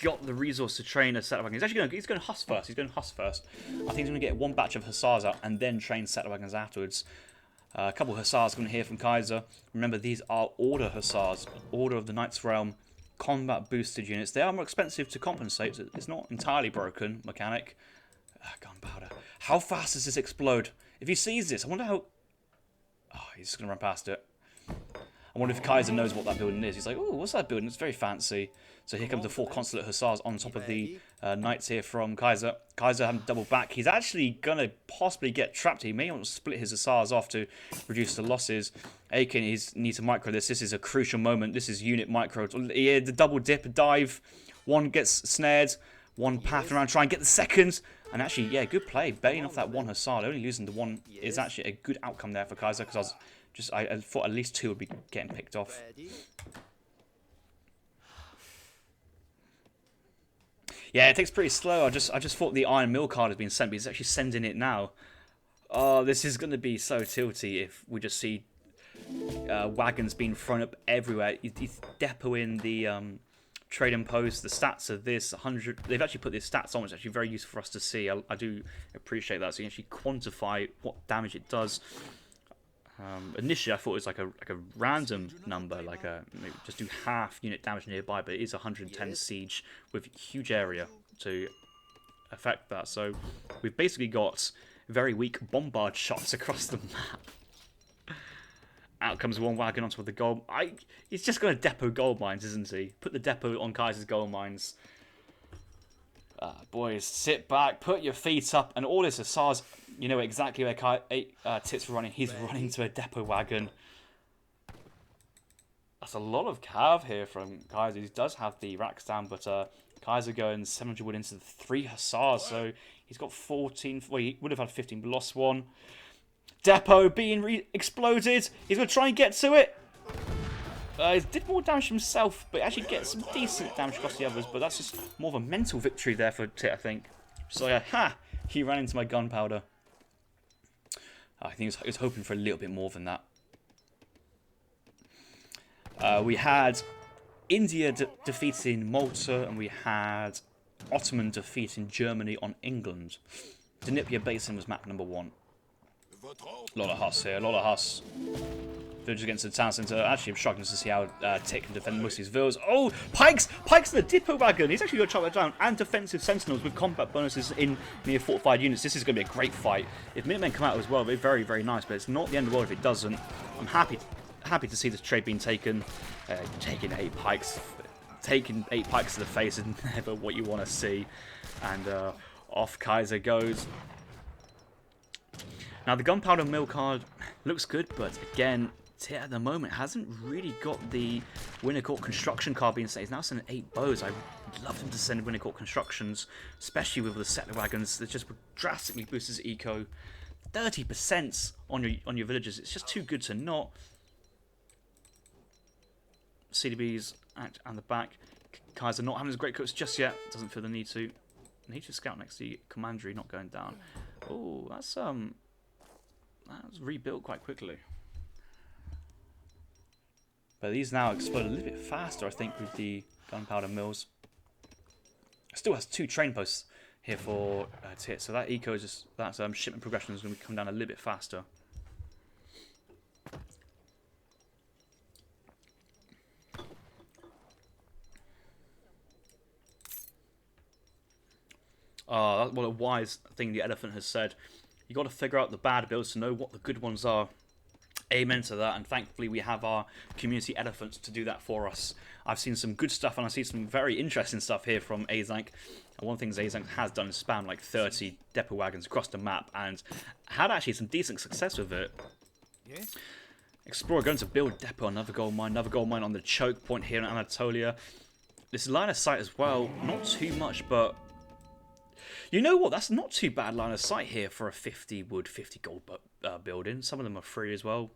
got the resource to train a set of wagons. He's going Huss first. He's going Huss first. I think he's going to get one batch of Hussars out and then train set of wagons afterwards. A couple of Hussars going to hear from Kaiser. Remember, these are Order Hussars, Order of the Knight's Realm, combat boosted units. They are more expensive to compensate. It's not entirely broken mechanic. Gunpowder. How fast does this explode? If he sees this, I wonder how... Oh, he's just going to run past it. I wonder if Kaiser knows what that building is. He's like, oh, what's that building? It's very fancy. So here comes the 4 Consulate Hussars on top of the Knights here from Kaiser. Kaiser having to double back. He's actually going to possibly get trapped. He may want to split his Hussars off to reduce the losses. Aykin needs to micro this. This is a crucial moment. This is unit micro. Yeah, the double dip, dive. One gets snared. One path around, try and get the second. And actually, yeah, good play. Baiting off that one Hussar. Only losing the one is actually a good outcome there for Kaiser, because I thought at least 2 would be getting picked off. Yeah, it takes pretty slow. I just thought the Iron Mill card has been sent, but he's actually sending it now. Oh, this is going to be so tilty if we just see wagons being thrown up everywhere. He's depoting the trading post. The stats of this 100. They've actually put these stats on, which is actually very useful for us to see. I do appreciate that. So you can actually quantify what damage it does. Initially, I thought it was like a random number, like maybe just do half unit damage nearby, but it is 110 siege with huge area to affect that. So we've basically got very weak bombard shots across the map. Out comes one wagon onto the gold. He's just going to depot gold mines, isn't he? Put the depot on Kaiser's gold mines. Boys, sit back, put your feet up, and all this Hussars. You know exactly where Tit's running. He's running to a depot wagon. That's a lot of cav here from Kaiser. He does have the racks down, but Kaiser going 700 wood into the 3 Hussars. So he's got 14. Well, he would have had 15, but lost 1. Depot being exploded. He's going to try and get to it. He did more damage himself, but actually gets some decent damage across the others. But that's just more of a mental victory there for Tit, I think. So yeah, ha! He ran into my gunpowder. I think he was hoping for a little bit more than that. We had India defeating Malta, and we had Ottoman defeating Germany on England. Dnipro Basin was map number 1. A lot of Huss here, a lot of Huss. Village against the town centre. Actually, I'm shocked to see how Tit can defend most of these villas. Oh, Pikes! Pikes in the depot wagon! He's actually going to chop that down. And defensive sentinels with combat bonuses in near fortified units. This is going to be a great fight. If Minutemen come out as well, they're very, very nice. But it's not the end of the world if it doesn't. I'm happy to see this trade being taken. Taking 8 Pikes. Taking 8 Pikes to the face is never what you want to see. And off Kaiser goes. Now, the Gunpowder Mill card looks good, but again, Tit at the moment hasn't really got the Winter Court Construction card being sent. He's now sending 8 bows. I'd love him to send Winter Court Constructions, especially with the settler wagons that just drastically boosts his eco. 30% on your villages. It's just too good to not. CDBs act on the back. Kaiser not having his great cooks just yet. Doesn't feel the need to. Need to scout next to Commandery, not going down. Oh, that's that was rebuilt quite quickly. But these now explode a little bit faster, I think, with the gunpowder mills. Still has 2 train posts here for Tit, so that eco is just that shipment progression is going to come down a little bit faster. What a wise thing the elephant has said. You got to figure out the bad builds to know what the good ones are. Amen to that, and thankfully we have our community elephants to do that for us. I've seen some good stuff, and I see some very interesting stuff here from Azank. And one of the things Azank has done is spam like 30 depot wagons across the map, and had actually some decent success with it. Yes. Explorer going to build depot, another gold mine on the choke point here in Anatolia. This line of sight as well, not too much, but you know what? That's not too bad line of sight here for a 50 wood, 50 gold building. Some of them are free as well.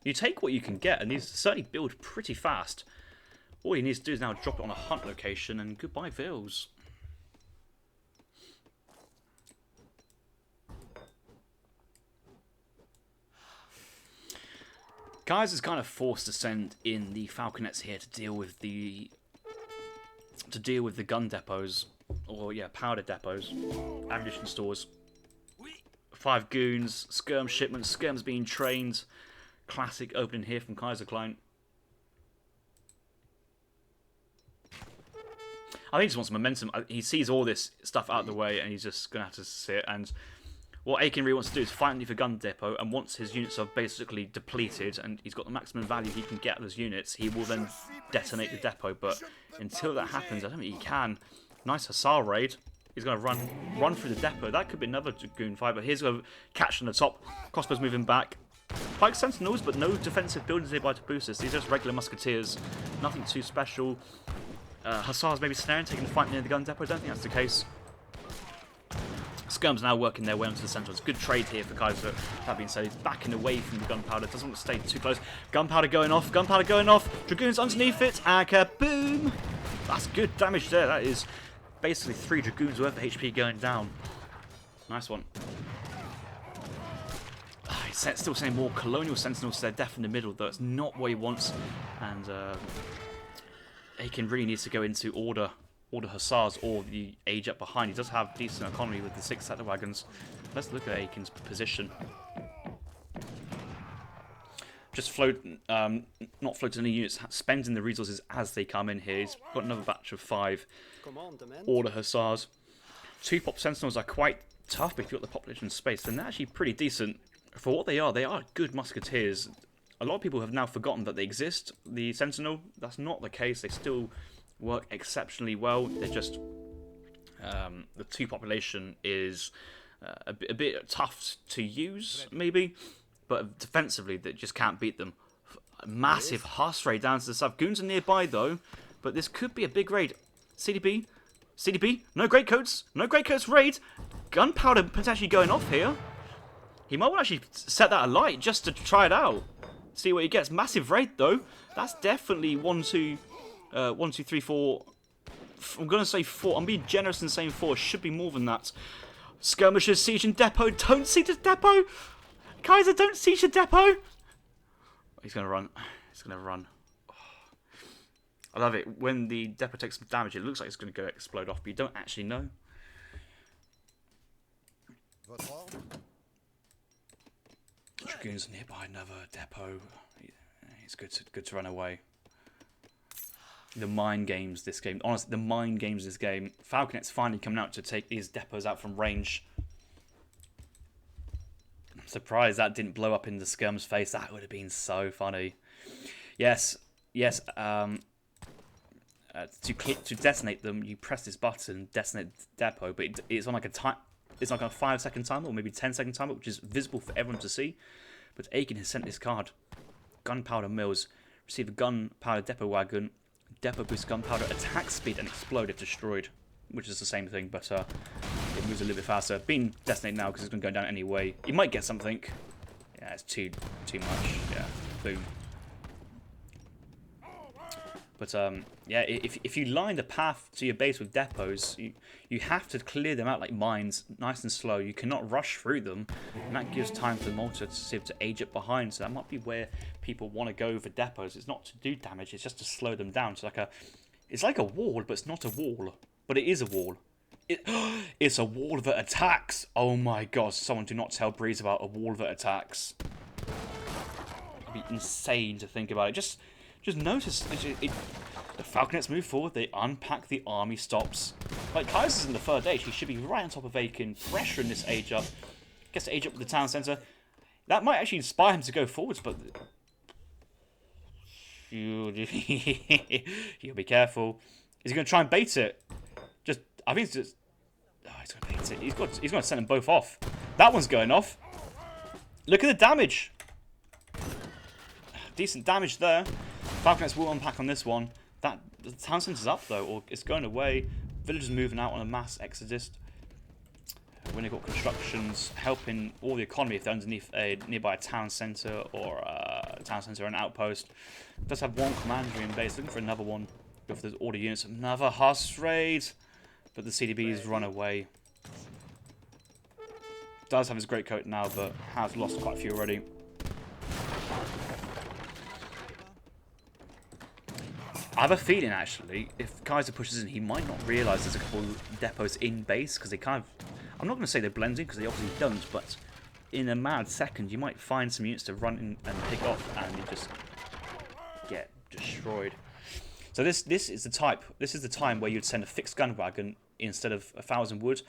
You take what you can get, and these certainly build pretty fast. All you need to do is now drop it on a hunt location, and goodbye vills. Kaiser's kind of forced to send in the Falconets here to deal with the to deal with the gun depots, or yeah, powder depots, ammunition stores. 5 goons, skirm shipments, skirms being trained. Classic opening here from Kaiserklein. I think he just wants momentum. He sees all this stuff out of the way, and he's just going to have to sit. And what Aykin really wants to do is fight underneath a gun depot, and once his units are basically depleted, and he's got the maximum value he can get out of those units, he will then detonate the depot. But until that happens, I don't think he can. Nice Hussar raid. He's going to run through the depot. That could be another goon fight, but here's a catch on the top. Crossbows moving back. Pike sentinels, but no defensive buildings nearby to boost us. These are just regular musketeers. Nothing too special. Hussars maybe snaring, taking the fight near the gun depot. I don't think that's the case. Skirms now working their way onto the centre. It's a good trade here for Kaiser. That being said, he's backing away from the gunpowder. Doesn't want to stay too close. Gunpowder going off. Gunpowder going off. Dragoons underneath it. And kaboom! That's good damage there. That is basically 3 Dragoons worth of HP going down. Nice one. He's still saying more Colonial Sentinels. They're deaf in the middle, though. It's not what he wants. And Aykin really needs to go into order Hussars or the age up behind. He does have decent economy with the 6 settler wagons. Let's look at Aykin's position. Just not floating any units, spending the resources as they come in here. He's got another batch of 5 order Hussars. 2 pop sentinels are quite tough, but if you've got the population space, then they're actually pretty decent. For what they are good musketeers. A lot of people have now forgotten that they exist. The sentinel, that's not the case. They still work exceptionally well. They're just the 2 population is a bit tough to use, maybe, but defensively they just can't beat them. Massive Huss raid down to the south. Goons are nearby though, but this could be a big raid. CDB, no greatcoats raid. Gunpowder potentially going off here. He might want to actually set that alight just to try it out. See what he gets. Massive raid though. That's definitely 1, 2, 3, 4. I'm going to say 4. I'm being generous in saying 4. Should be more than that. Skirmishers sieging depot. Don't siege the depot. Kaiser, don't siege the depot. He's going to run. He's going to run. Oh. I love it. When the depot takes some damage, it looks like it's going to go explode off, but you don't actually know. Dragoons nearby another depot. It's good to run away. The mind games this game. Honestly, the mind games this game. Falconet's finally coming out to take these depots out from range. I'm surprised that didn't blow up in the Skirm's face. That would have been so funny. Yes. To detonate them, you press this button, detonate the depot, but it's on like a time. It's like a 5-second timer or maybe 10-second timer, which is visible for everyone to see. But Aykin has sent this card. Gunpowder mills. Receive a gunpowder depot wagon. Depot boosts gunpowder attack speed and explode if destroyed. Which is the same thing, but it moves a little bit faster. Being detonated now because it's going to go down anyway. You might get something. Yeah, it's too much. Yeah, boom. But yeah, if you line the path to your base with depots, you have to clear them out like mines, nice and slow. You cannot rush through them, and that gives time for the mortar to age up behind. So that might be where people want to go for depots. It's not to do damage; it's just to slow them down. It's like a wall, but it's not a wall. But it is a wall. It's a wall that attacks. Oh my god! Someone do not tell Breeze about a wall that attacks. It'd be insane to think about it. Just notice the Falconets move forward, they unpack, the army stops. Like Kaiser's in the 3rd age, he should be right on top of Aykin, pressuring this age up. Gets to age up with the town centre. That might actually inspire him to go forwards, but you'll be careful. Is he going to try and bait it? I think it's just. Oh, he's going to bait it. He's going to send them both off. That one's going off. Look at the damage. Decent damage there. Falconets will unpack on this one. The town centre's up though, or it's going away. Villagers moving out on a mass exodus. When they've got constructions helping all the economy if they're underneath nearby a town centre or an outpost. It does have 1 commandery in base, looking for another one. Go for those order units. Another Huss raid, but the CDBs run away. Does have his great coat now, but has lost quite a few already. I have a feeling, actually, if Kaiser pushes in, he might not realise there's a couple depots in base, because they kind of... I'm not going to say they're blending, because they obviously don't, but in a mad second, you might find some units to run in and pick off, and you just get destroyed. So this is the time where you'd send a fixed gun wagon instead of 1,000 wood.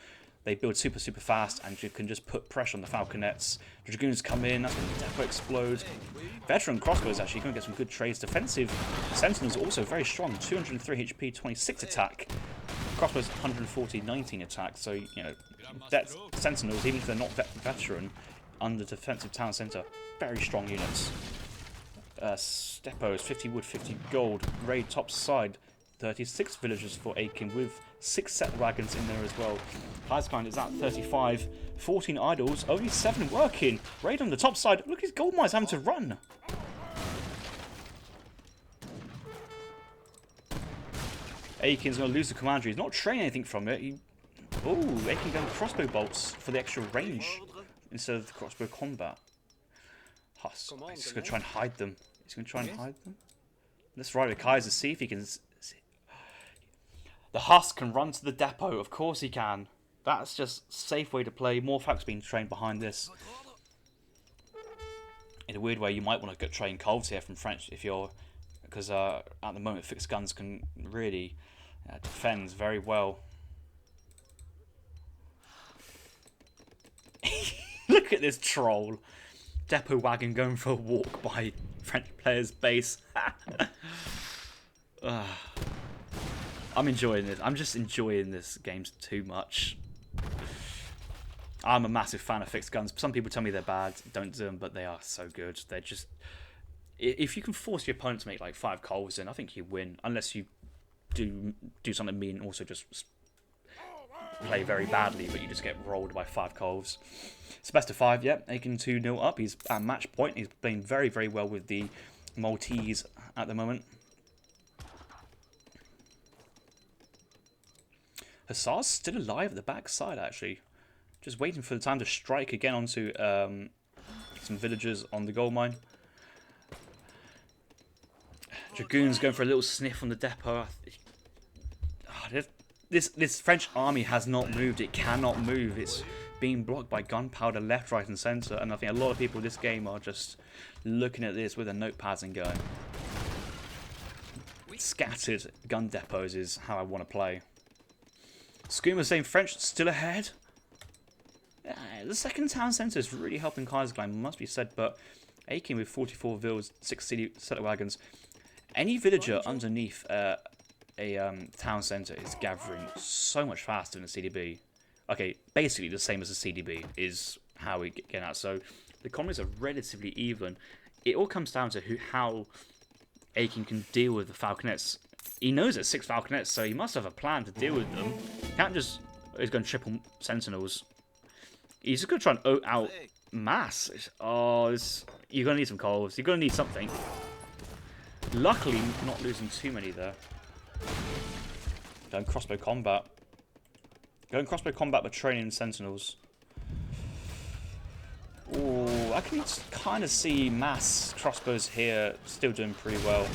They build super fast, and you can just put pressure on the falconets. The dragoons come in, that's when the depot explodes. Veteran crossbows actually going to get some good trades. Defensive sentinels also very strong, 203 HP, 26 attack. Crossbows 140, 19 attack. So you know that sentinels, even if they're not veteran, under defensive town centre, very strong units. Depots 50 wood, 50 gold. Raid top side. 36 villagers for Aykin with 6 set wagons in there as well. Kaiserklein is at 35, 14 idols, only 7 working. Raid on the top side. Look, his gold mine's having to run. Aykin's going to lose the commander. He's not training anything from it. Oh, Aykin going crossbow bolts for the extra range instead of the crossbow combat. Huss. He's just going to try and hide them. Let's ride with Kaiser, see if he can... The Huss can run to the depot, of course he can. That's just a safe way to play. More facts being trained behind this. In a weird way, you might want to get trained Coves here from French if you're... Because at the moment, fixed guns can really defend very well. Look at this troll. Depot wagon going for a walk by French player's base. I'm enjoying this. I'm just enjoying this game too much. I'm a massive fan of fixed guns. Some people tell me they're bad. Don't do them, but they are so good. They're just... If you can force your opponent to make like 5 Coves in, I think you win. Unless you do something mean and also just play very badly, but you just get rolled by 5 Coves. It's best of 5, yeah. Aykin 2-0 up. He's at match point. He's playing very well with the Maltese at the moment. Hussar's still alive at the backside, actually. Just waiting for the time to strike again onto some villagers on the gold mine. Dragoons going for a little sniff on the depot. This French army has not moved. It cannot move. It's being blocked by gunpowder left, right and centre. And I think a lot of people in this game are just looking at this with their notepads and going, scattered gun depots is how I want to play. Scoomer saying French still ahead. The second town centre is really helping Kaiserklein, must be said, but Aykin with 44 vills, 6 city settler wagons. Any villager underneath a town centre is gathering so much faster than a CDB. Okay, basically the same as a CDB is how we get out. So the economies are relatively even. It all comes down to how Aykin can deal with the falconets. He knows there's 6 falconets, so he must have a plan to deal with them. Can't just... He's going to triple sentinels. He's just going to try and out mass. Oh, you're going to need some Coves. You're going to need something. Luckily, not losing too many there. Going crossbow combat. Going crossbow combat but training sentinels. Ooh, I can kind of see mass crossbows here still doing pretty well.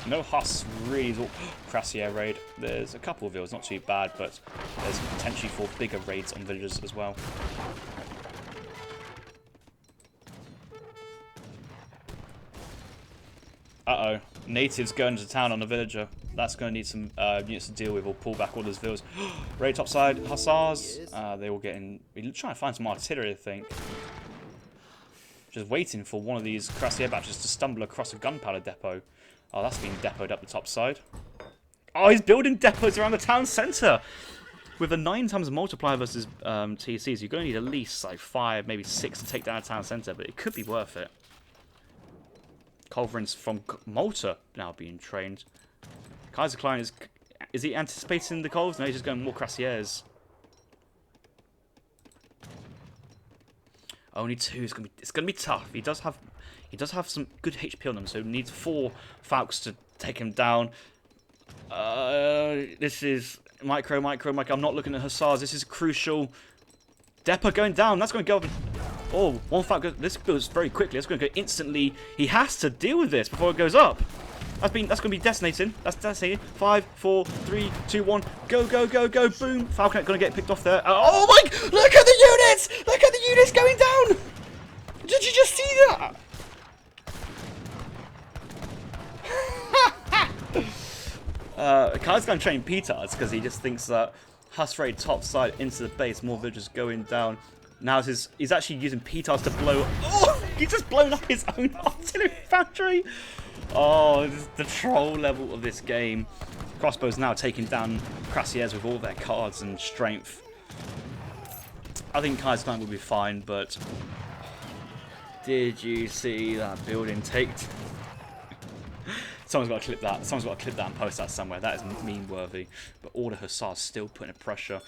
No Huss really. Crassier raid. There's a couple of vills, not too bad, but there's potentially for bigger raids on villagers as well. Uh-oh. Natives going to town on a villager. That's going to need some units to deal with or pull back all those vills. Raid topside. Hussars. They will get in. We're trying to find some artillery, I think. Just waiting for one of these Crassier batches to stumble across a gunpowder depot. Oh, that's being depoted up the top side. Oh, he's building depots around the town centre. With a 9 times multiplier versus TCs, you're going to need at least like 5, maybe 6 to take down a town centre, but it could be worth it. Culverins from Malta now being trained. Kaiserklein is he anticipating the Coves? No, he's just going more Crassiers. Only 2. It's gonna be tough. He does have some good HP on them, so he needs 4 Falcons to take him down. This is micro. I'm not looking at Hussars. This is crucial. Depot going down. That's going to go up. Oh, 1 Falcon. This goes very quickly. It's going to go instantly. He has to deal with this before it goes up. That's gonna be detonating. That's detonating. 5, 4, 3, 2, 1. Go, go, go, go. Boom. Falconet gonna get picked off there. Oh my! Look at the units! Look at the units going down! Did you just see that? Kaiserklein trained petards because he just thinks that Husray top side into the base, more villagers going down. Now he's actually using petards to blow. Oh, he's just blown up his own artillery factory. Oh, this is the troll level of this game. Crossbows now taking down Crassiers with all their cards and strength. I think Kaiserklein will be fine, but did you see that building take? Someone's got to clip that. Someone's got to clip that and post that somewhere. That is meme-worthy. But all the Hussars still putting pressure.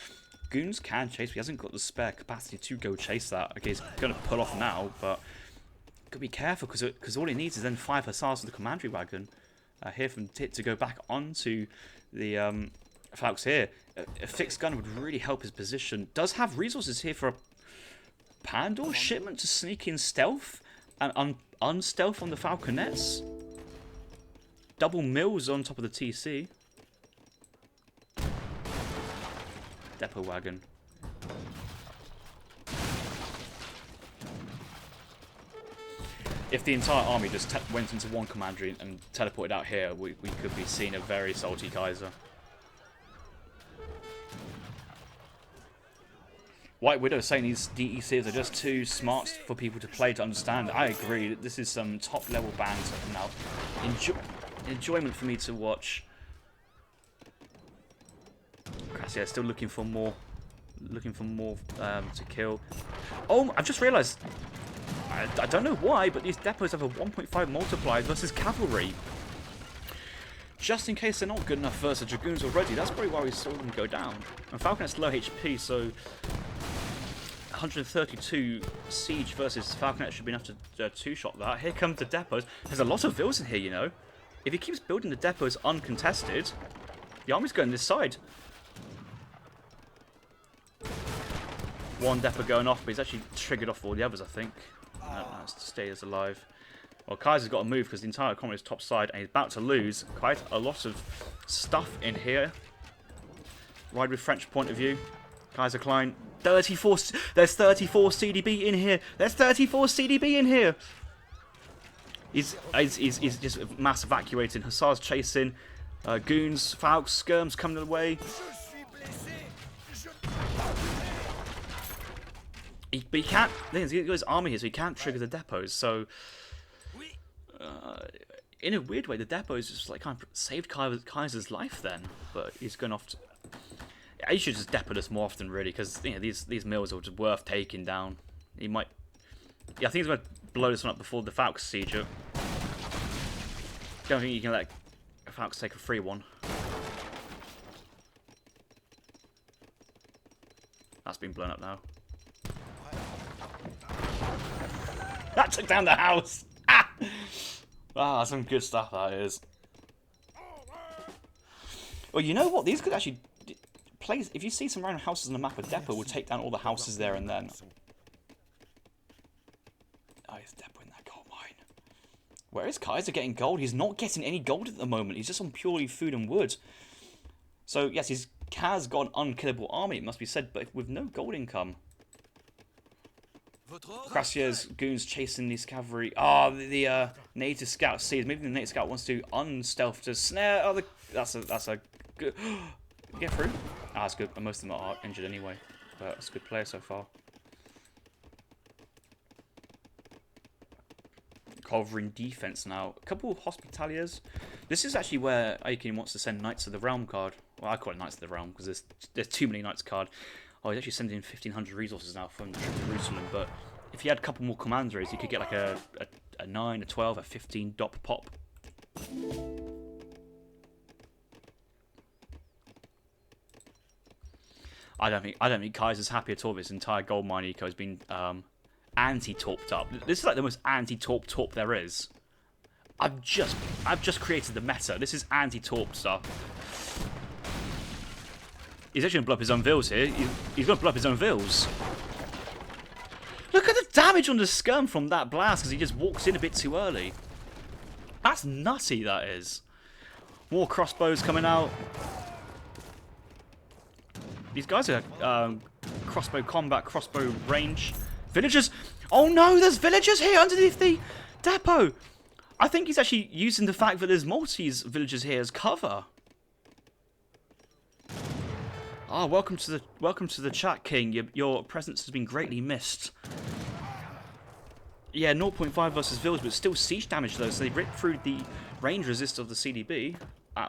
Goons can chase, but he hasn't got the spare capacity to go chase that. Okay, he's going to pull off now, but got to be careful because all he needs is then 5 Hussars with the commandery wagon here from Tit to go back onto the Falcons here. A fixed gun would really help his position. Does have resources here for a Pandor shipment to sneak in stealth and unstealth on the Falconets. Double mills on top of the TC. Depot wagon. If the entire army just went into one commandery and teleported out here, we could be seeing a very salty Kaiser. White Widow saying these DECs are just too smart for people to play to understand. I agree. This is some top level banter now. Enjoyment for me to watch. Crassier still looking for more. To kill. Oh, I've just realised. I don't know why, but these depots have a 1.5 multiplier versus cavalry. Just in case they're not good enough versus dragoons already. That's probably why we saw them go down. And Falconet's low HP, so 132 siege versus Falconet should be enough to two-shot that. Here comes the depots. There's a lot of vills in here, you know. If he keeps building the depots uncontested, the army's going this side. One depot going off, but he's actually triggered off all the others, I think. That's to stay as alive. Well, Kaiser's got to move because the entire economy is top side, and he's about to lose quite a lot of stuff in here. Ride with French point of view. Kaiserklein, 34. There's 34 CDB in here. There's 34 CDB in here. He's just mass evacuating. Hussars chasing. Goons, Falks, Skirms coming away. But he can't. He's got his army here, so he can't trigger the depots. So, in a weird way, the depots just like kind of saved Kaiser's life then. But he's going off. He should just depot us more often, really, because you know these mills are just worth taking down. He might. Yeah, I think he's going to blow this one up before the Falcons siege it. Don't think you can let Falcons take a free one. That's been blown up now. That took down the house! Ah! Ah, some good stuff that is. Well, you know what? These could actually... If you see some random houses on the map, a depot will take down all the houses there and then. Oh, he's depoting that gold mine. Where is Kaiser getting gold? He's not getting any gold at the moment. He's just on purely food and wood. So, yes, he has got an unkillable army, it must be said, but with no gold income. Crassier's goons chasing these cavalry. Ah, oh, the native scout sees. Maybe the native scout wants to unstealth to snare. Oh, that's a good. Get through. Ah, that's good. Most of them are injured anyway. But it's a good player so far. Covering defense now. A couple of hospitaliers. This is actually where Aykin wants to send Knights of the Realm card. Well, I call it Knights of the Realm because there's too many Knights card. Oh, he's actually sending 1,500 resources now from Jerusalem, but if he had a couple more commanderies, he could get like a 9, a 12, a 15 dot pop. I don't think Kaiser's happy at all. This entire gold mine eco has been anti-torped up. This is like the most anti-torp there is. I've just created the meta. This is anti-torp stuff. He's actually going to blow up his own vills here. He's going to blow up his own vills. Look at the damage on the scum from that blast because he just walks in a bit too early. That's nutty, that is. More crossbows coming out. These guys are crossbow combat, crossbow range. Villagers! Oh no, there's villagers here underneath the depot! I think he's actually using the fact that there's Maltese villagers here as cover. Ah, welcome to the chat, King. Your presence has been greatly missed. Yeah, 0.5 versus village, but still siege damage though, so they ripped through the range resist of the CDB,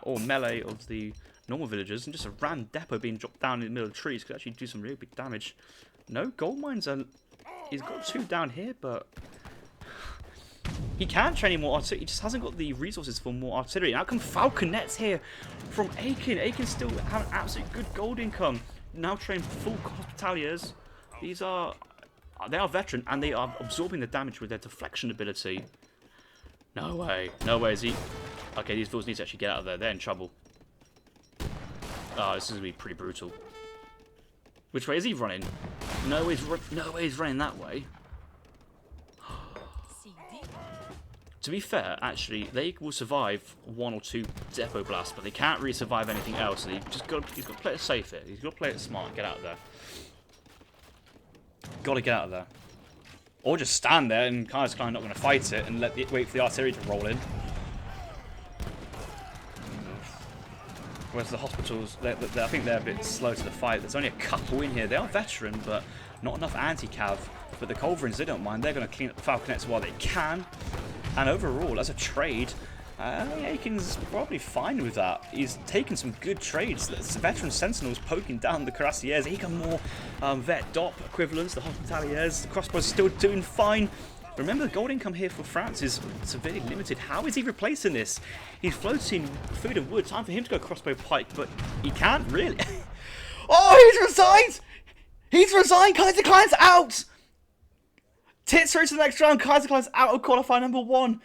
or melee of the normal villagers, and just a random depot being dropped down in the middle of trees could actually do some really big damage. No, gold mines are... He's got 2 down here, but... He can't train any more artillery, he just hasn't got the resources for more artillery. Now come falconets here from Aykin. Aykin still have an absolute good gold income. Now train full hospitaliers. These are... They are veteran, and they are absorbing the damage with their deflection ability. No way. No way is he... Okay, these fools need to actually get out of there. They're in trouble. Oh, this is going to be pretty brutal. Which way is he running? No way he's running that way. To be fair, actually, they will survive 1 or 2 depot blasts, but they can't really survive anything else. So he's got to play it safe here. He's got to play it smart. Get out of there. Got to get out of there. Or just stand there and Kaiserklein not going to fight it and wait for the artillery to roll in. Whereas the hospitals, I think they're a bit slow to the fight. There's only a couple in here. They are veteran, but not enough anti-cav. But the Culverins, they don't mind. They're going to clean up the falconets while they can. And overall, as a trade, Aykin's probably fine with that. He's taken some good trades. The veteran sentinels poking down the cuirassiers. He got more vet dop equivalents, the hospitaliers. The crossbows are still doing fine. Remember, the gold income here for France is severely limited. How is he replacing this? He's floating food and wood. Time for him to go crossbow pike, but he can't really. Oh, he's resigned! He's resigned! Kaiserklein's out! Tits through to the next round. Kaiserklein's out of qualifier number 1.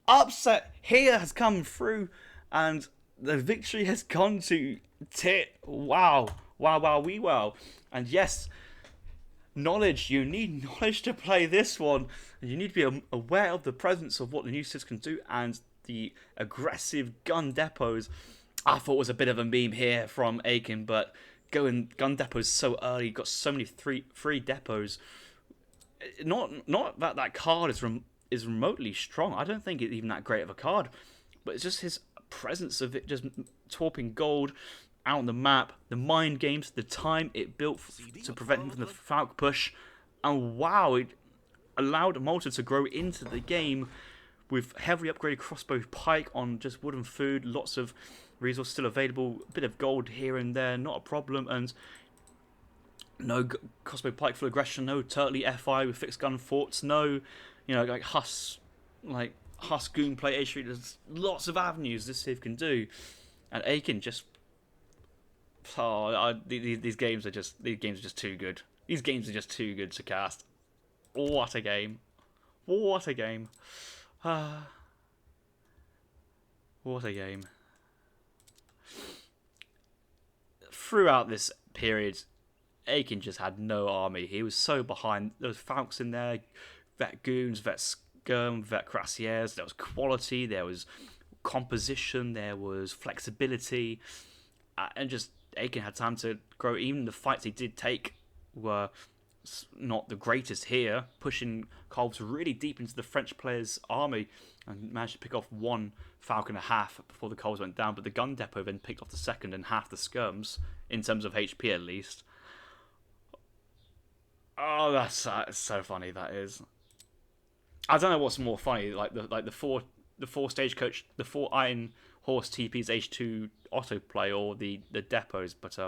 Upset here has come through, and the victory has gone to Tit. Wow. Wow, wow, wee wow. And yes, knowledge. You need knowledge to play this one. You need to be aware of the presence of what the new sys can do and the aggressive gun depots. I thought it was a bit of a meme here from Aykin, but going gun depots so early, got so many free depots. Not that card is remotely strong. I don't think it's even that great of a card, but it's just his presence of it just torping gold out on the map, the mind games, the time it built to prevent him from the Falk push, and wow, it allowed Malta to grow into the game with heavily upgraded crossbow pike on just wooden food, lots of resources still available, a bit of gold here and there, not a problem, and no crossbow pike full aggression, no turtley FI with fixed gun forts, no, like Huss goon play H Street. There's lots of avenues this Civ can do, and Aykin just these games are just too good. These games are just too good to cast. What a game! What a game! What a game! Throughout this period, Aykin just had no army. He was so behind. There was Falks in there, vet goons, vet skirm, vet cuirassiers. There was quality, there was composition, there was flexibility, and just Aykin had time to grow. Even the fights he did take were not the greatest here, pushing Colbs really deep into the French players' army and managed to pick off 1 Falcon and a half before the Colbs went down, but the gun depot then picked off the second and half the skirms, in terms of HP at least. Oh, that's so funny, that is. I don't know what's more funny, the 4 stagecoach, the 4 Iron Horse TP's H2 autoplay, or the depots, but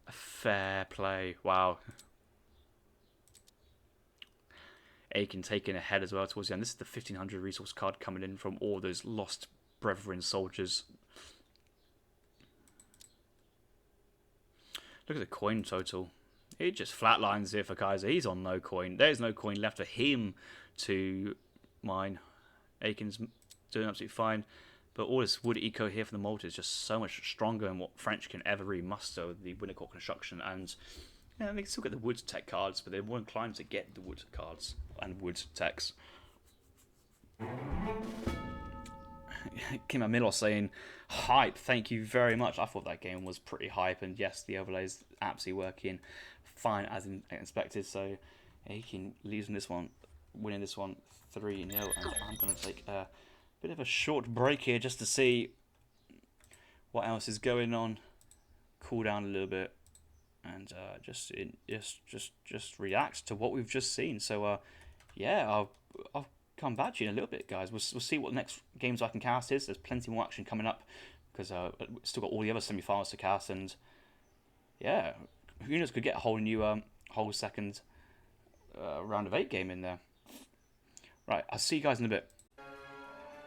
fair play. Wow. Aykin taking ahead as well towards the end. This is the 1500 resource card coming in from all those lost brethren soldiers. Look at the coin total. It just flatlines here for Kaiser. He's on no coin. There's no coin left for him to mine. Aykin's doing absolutely fine. But all this wood eco here for the Malta is just so much stronger than what French can ever really muster with the Wintercourt construction. And they can still get the wood tech cards, but they're more inclined to get the wood cards and wood techs. Kim Milos saying, hype, thank you very much. I thought that game was pretty hype, and yes, the overlays absolutely working fine as expected. So Aykin losing this one, winning this one 3-0, and I'm going to take a bit of a short break here just to see what else is going on, cool down a little bit, and just react to what we've just seen. So yeah, I'll come back to you in a little bit, guys. We'll see what the next games I can cast is. There's plenty more action coming up because we've still got all the other semi-finals to cast, and yeah, who knows, could get a whole new whole second round of 8 game in there. Right, I'll see you guys in a bit.